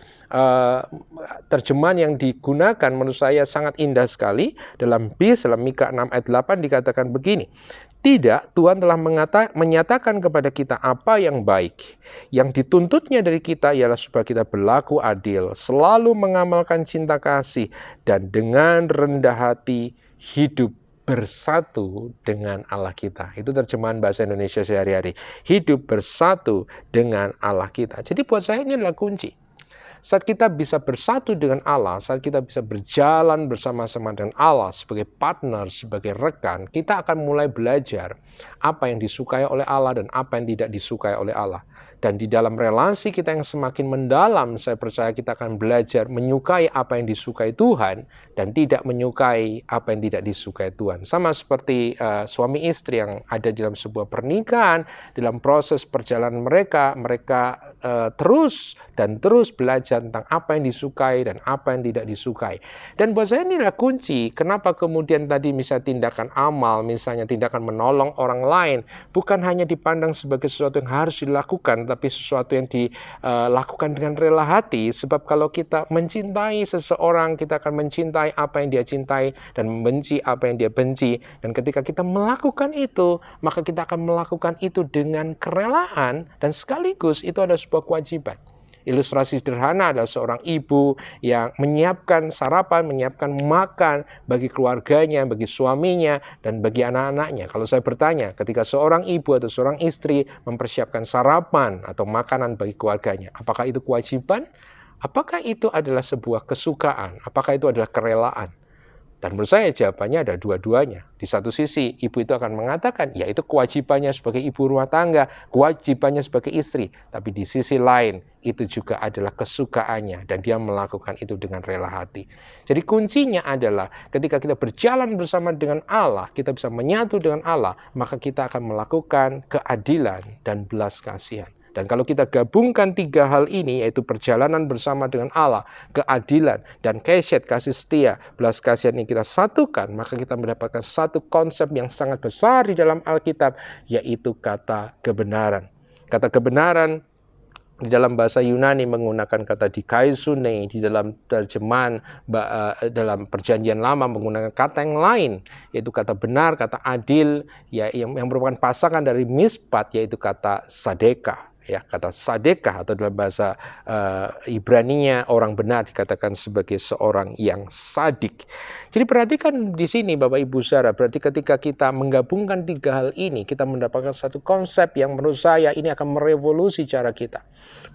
terjemahan yang digunakan menurut saya sangat indah sekali. Dalam Mika 6 ayat 8 dikatakan begini, tidak, Tuhan telah menyatakan kepada kita apa yang baik. Yang dituntutnya dari kita ialah supaya kita berlaku adil, selalu mengamalkan cinta kasih, dan dengan rendah hati hidup bersatu dengan Allah kita. Itu terjemahan bahasa Indonesia sehari-hari. Hidup bersatu dengan Allah kita. Jadi buat saya ini adalah kunci. Saat kita bisa bersatu dengan Allah, saat kita bisa berjalan bersama-sama dengan Allah sebagai partner, sebagai rekan, kita akan mulai belajar apa yang disukai oleh Allah dan apa yang tidak disukai oleh Allah. Dan di dalam relasi kita yang semakin mendalam, saya percaya kita akan belajar menyukai apa yang disukai Tuhan dan tidak menyukai apa yang tidak disukai Tuhan. Sama seperti suami istri yang ada dalam sebuah pernikahan, dalam proses perjalanan mereka terus belajar tentang apa yang disukai dan apa yang tidak disukai. Dan buat saya ini adalah kunci. Kenapa kemudian tadi misalnya tindakan amal, misalnya tindakan menolong orang lain, bukan hanya dipandang sebagai sesuatu yang harus dilakukan, tapi sesuatu yang dilakukan dengan rela hati. Sebab kalau kita mencintai seseorang, kita akan mencintai apa yang dia cintai dan membenci apa yang dia benci. Dan ketika kita melakukan itu, maka kita akan melakukan itu dengan kerelaan, dan sekaligus itu ada sebuah kewajiban. Ilustrasi sederhana adalah seorang ibu yang menyiapkan sarapan, menyiapkan makan bagi keluarganya, bagi suaminya, dan bagi anak-anaknya. Kalau saya bertanya, ketika seorang ibu atau seorang istri mempersiapkan sarapan atau makanan bagi keluarganya, apakah itu kewajiban? Apakah itu adalah sebuah kesukaan? Apakah itu adalah kerelaan? Dan menurut saya jawabannya ada dua-duanya. Di satu sisi, ibu itu akan mengatakan, ya itu kewajibannya sebagai ibu rumah tangga, kewajibannya sebagai istri. Tapi di sisi lain, itu juga adalah kesukaannya, dan dia melakukan itu dengan rela hati. Jadi kuncinya adalah ketika kita berjalan bersama dengan Allah, kita bisa menyatu dengan Allah, maka kita akan melakukan keadilan dan belas kasihan. Dan kalau kita gabungkan tiga hal ini, yaitu perjalanan bersama dengan Allah, keadilan, dan kesed, kasih setia, belas kasihan yang kita satukan, maka kita mendapatkan satu konsep yang sangat besar di dalam Alkitab, yaitu kata kebenaran. Kata kebenaran di dalam bahasa Yunani menggunakan kata dikaisune, di dalam terjemahan dalam perjanjian lama menggunakan kata yang lain, yaitu kata benar, kata adil, ya, yang merupakan pasangan dari mispat, yaitu kata sadeka. Ya, kata sadekah atau dalam bahasa Ibraninya orang benar dikatakan sebagai seorang yang sadik. Jadi perhatikan di sini Bapak Ibu Saudara, berarti ketika kita menggabungkan tiga hal ini, kita mendapatkan satu konsep yang menurut saya ini akan merevolusi cara kita.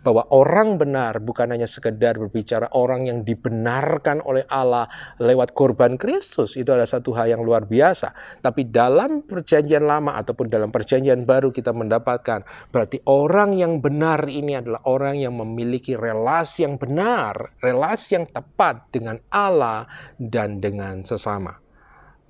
Bahwa orang benar bukan hanya sekedar berbicara orang yang dibenarkan oleh Allah lewat korban Kristus, itu adalah satu hal yang luar biasa. Tapi dalam perjanjian lama ataupun dalam perjanjian baru kita mendapatkan berarti orang yang benar ini adalah orang yang memiliki relasi yang benar, relasi yang tepat dengan Allah dan dengan sesama.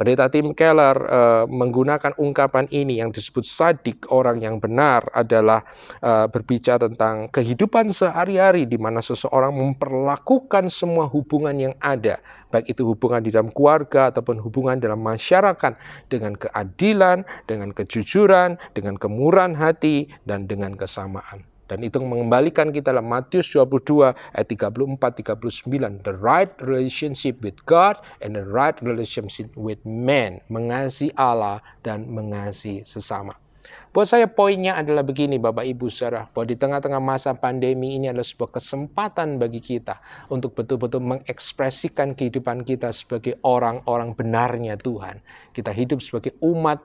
Pendeta Tim Keller menggunakan ungkapan ini yang disebut sadik, orang yang benar, adalah berbicara tentang kehidupan sehari-hari di mana seseorang memperlakukan semua hubungan yang ada, baik itu hubungan di dalam keluarga ataupun hubungan dalam masyarakat dengan keadilan, dengan kejujuran, dengan kemurahan hati, dan dengan kesamaan. Dan itu mengembalikan kita dalam Matius 22 ayat 34-39. The right relationship with God and the right relationship with man. Mengasihi Allah dan mengasihi sesama. Buat saya poinnya adalah begini Bapak Ibu Saudara, bahwa di tengah-tengah masa pandemi ini adalah sebuah kesempatan bagi kita untuk betul-betul mengekspresikan kehidupan kita sebagai orang-orang benarnya Tuhan. Kita hidup sebagai umat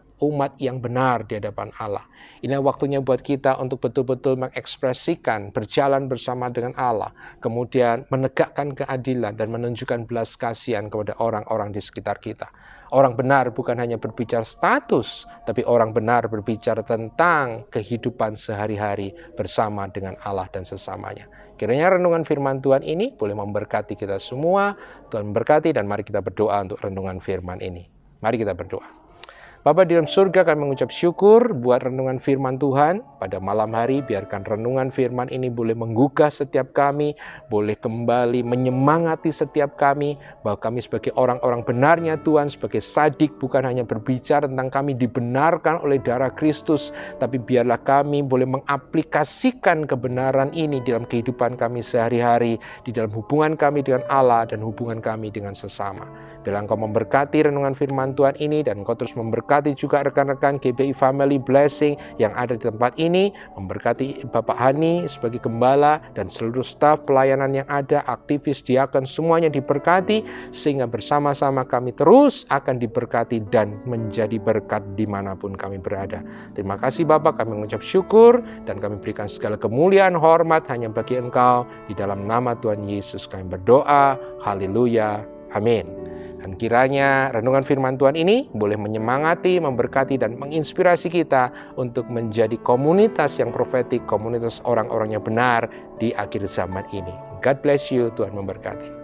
yang benar di hadapan Allah. Ini waktunya buat kita untuk betul-betul mengekspresikan, berjalan bersama dengan Allah, kemudian menegakkan keadilan dan menunjukkan belas kasihan kepada orang-orang di sekitar kita. Orang benar bukan hanya berbicara status, tapi orang benar berbicara tentang kehidupan sehari-hari bersama dengan Allah dan sesamanya. Kiranya renungan firman Tuhan ini boleh memberkati kita semua. Tuhan memberkati, dan mari kita berdoa untuk renungan firman ini. Mari kita berdoa. Bapa di dalam surga, kami mengucap syukur buat renungan firman Tuhan pada malam hari. Biarkan renungan firman ini boleh menggugah setiap kami, boleh kembali menyemangati setiap kami, bahwa kami sebagai orang-orang benarnya Tuhan, sebagai sadik, bukan hanya berbicara tentang kami dibenarkan oleh darah Kristus, tapi biarlah kami boleh mengaplikasikan kebenaran ini dalam kehidupan kami sehari-hari, di dalam hubungan kami dengan Allah dan hubungan kami dengan sesama. Biarlah Engkau memberkati renungan firman Tuhan ini, dan Engkau terus memberkati juga rekan-rekan GBI Family Blessing yang ada di tempat ini. Memberkati Bapak Hani sebagai gembala dan seluruh staf pelayanan yang ada, aktivis, diakon, semuanya diberkati, sehingga bersama-sama kami terus akan diberkati dan menjadi berkat dimanapun kami berada. Terima kasih Bapak, kami mengucap syukur dan kami berikan segala kemuliaan, hormat hanya bagi Engkau. Di dalam nama Tuhan Yesus kami berdoa. Haleluya. Amin. Dan kiranya renungan firman Tuhan ini boleh menyemangati, memberkati, dan menginspirasi kita untuk menjadi komunitas yang profetik, komunitas orang-orang yang benar di akhir zaman ini. God bless you, Tuhan memberkati.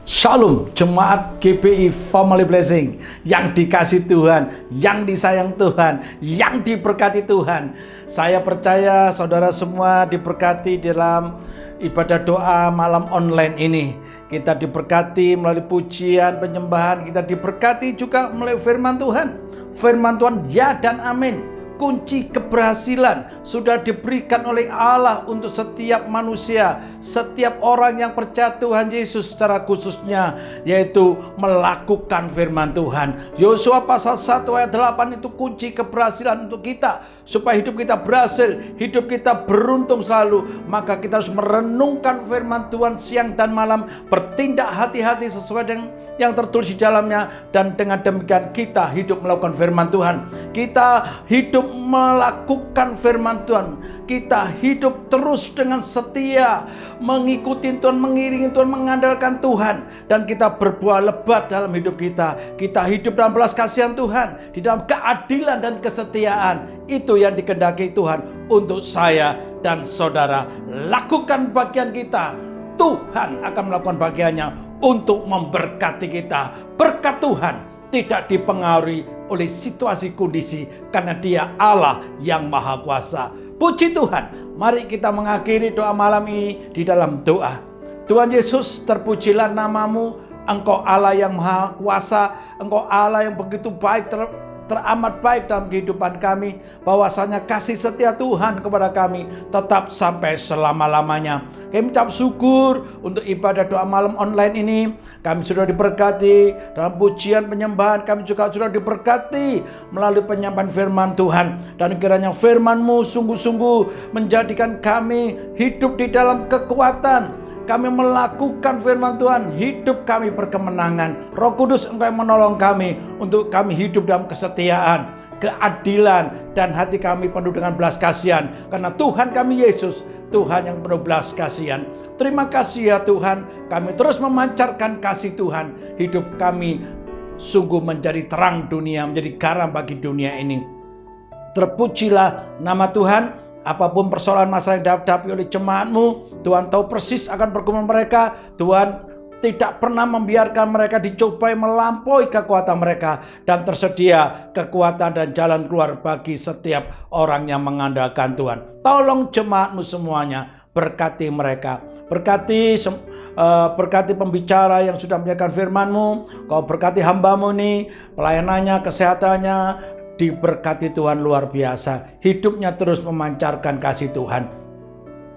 Shalom, jemaat GBI Family Blessing yang dikasih Tuhan, yang disayang Tuhan, yang diberkati Tuhan. Saya percaya saudara semua diberkati dalam ibadah doa malam online ini. Kita diberkati melalui pujian, penyembahan, kita diberkati juga melalui firman Tuhan. Firman Tuhan ya dan amin. Kunci keberhasilan sudah diberikan oleh Allah untuk setiap manusia, setiap orang yang percaya Tuhan Yesus secara khususnya, yaitu melakukan firman Tuhan. Yosua pasal 1 ayat 8 itu kunci keberhasilan untuk kita, supaya hidup kita berhasil, hidup kita beruntung selalu. Maka kita harus merenungkan firman Tuhan siang dan malam, bertindak hati-hati sesuai dengan yang tertulis di dalamnya, dan dengan demikian kita hidup melakukan firman Tuhan. Kita hidup melakukan firman Tuhan. Kita hidup terus dengan setia, mengikuti Tuhan, mengiringi Tuhan, mengandalkan Tuhan, dan kita berbuah lebat dalam hidup kita. Kita hidup dalam belas kasihan Tuhan, di dalam keadilan dan kesetiaan. Itu yang dikehendaki Tuhan untuk saya dan saudara. Lakukan bagian kita, Tuhan akan melakukan bagiannya untuk memberkati kita. Berkat Tuhan tidak dipengaruhi oleh situasi kondisi, karena Dia Allah yang Maha Kuasa. Puji Tuhan. Mari kita mengakhiri doa malam ini di dalam doa. Tuhan Yesus, terpujilah namamu. Engkau Allah yang Maha Kuasa. Engkau Allah yang begitu baik, teramat baik dalam kehidupan kami. Bahwasanya kasih setia Tuhan kepada kami tetap sampai selama-lamanya. Kami ucap syukur untuk ibadah doa malam online ini. Kami sudah diberkati dalam pujian penyembahan. Kami juga sudah diberkati melalui penyampaian firman Tuhan. Dan kiranya firman-Mu sungguh-sungguh menjadikan kami hidup di dalam kekuatan. Kami melakukan firman Tuhan, hidup kami berkemenangan. Roh Kudus, Engkau yang menolong kami untuk kami hidup dalam kesetiaan, keadilan, dan hati kami penuh dengan belas kasihan. Karena Tuhan kami Yesus, Tuhan yang penuh belas kasihan. Terima kasih ya Tuhan, kami terus memancarkan kasih Tuhan. Hidup kami sungguh menjadi terang dunia, menjadi garam bagi dunia ini. Terpujilah nama Tuhan. Apapun persoalan masalah yang dihadapi oleh jemaat-Mu, Tuhan tahu persis akan pergumulan mereka. Tuhan tidak pernah membiarkan mereka dicobai melampaui kekuatan mereka, dan tersedia kekuatan dan jalan keluar bagi setiap orang yang mengandalkan Tuhan. Tolong jemaat-Mu semuanya, berkati mereka, berkati pembicara yang sudah menyampaikan firman-Mu. Kau berkati hamba-Mu ini, pelayanannya, kesehatannya, diberkati Tuhan luar biasa. Hidupnya terus memancarkan kasih Tuhan.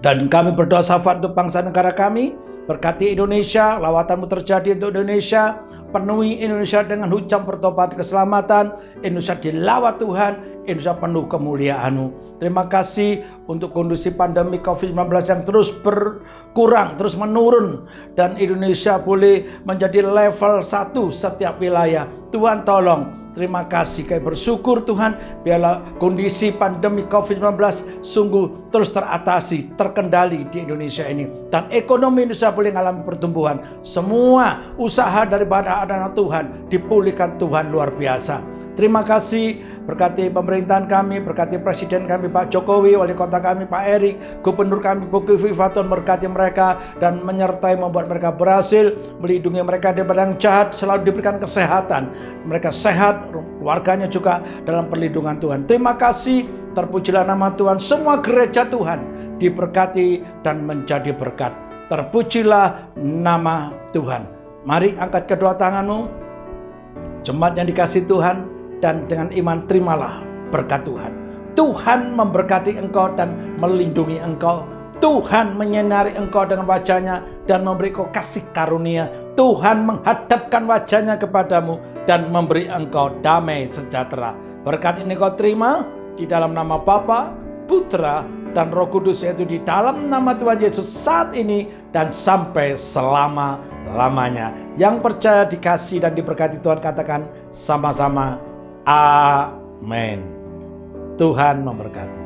Dan kami berdoa syafaat untuk bangsa negara kami. Berkati Indonesia, lawatan-Mu terjadi untuk Indonesia. Penuhi Indonesia dengan hujan pertobatan keselamatan. Indonesia dilawat Tuhan. Indonesia penuh kemuliaan-Mu. Terima kasih untuk kondisi pandemi COVID-19 yang terus berkurang, terus menurun. Dan Indonesia boleh menjadi level 1 setiap wilayah. Tuhan tolong. Terima kasih, kami bersyukur Tuhan, biarlah kondisi pandemi COVID-19 sungguh terus teratasi, terkendali di Indonesia ini. Dan ekonomi Indonesia boleh mengalami pertumbuhan. Semua usaha daripada anak-anak Tuhan dipulihkan Tuhan luar biasa. Terima kasih, berkati pemerintahan kami, berkati presiden kami Pak Jokowi, wali kota kami Pak Erik, gubernur kami Bu Kivi Faton, berkati mereka dan menyertai membuat mereka berhasil, melindungi mereka daripada yang jahat, selalu diberikan kesehatan. Mereka sehat, keluarganya juga dalam perlindungan Tuhan. Terima kasih, terpujilah nama Tuhan. Semua gereja Tuhan diberkati dan menjadi berkat. Terpujilah nama Tuhan. Mari angkat kedua tanganmu, jemaat yang dikasihi Tuhan, dan dengan iman terimalah berkat Tuhan. Tuhan memberkati engkau dan melindungi engkau. Tuhan menyinari engkau dengan wajahnya dan memberi engkau kasih karunia. Tuhan menghadapkan wajahnya kepadamu dan memberi engkau damai sejahtera. Berkat ini kau terima di dalam nama Bapa, Putra, dan Roh Kudus, yaitu di dalam nama Tuhan Yesus saat ini dan sampai selama-lamanya. Yang percaya dikasih dan diberkati Tuhan katakan sama-sama amin. Tuhan memberkati.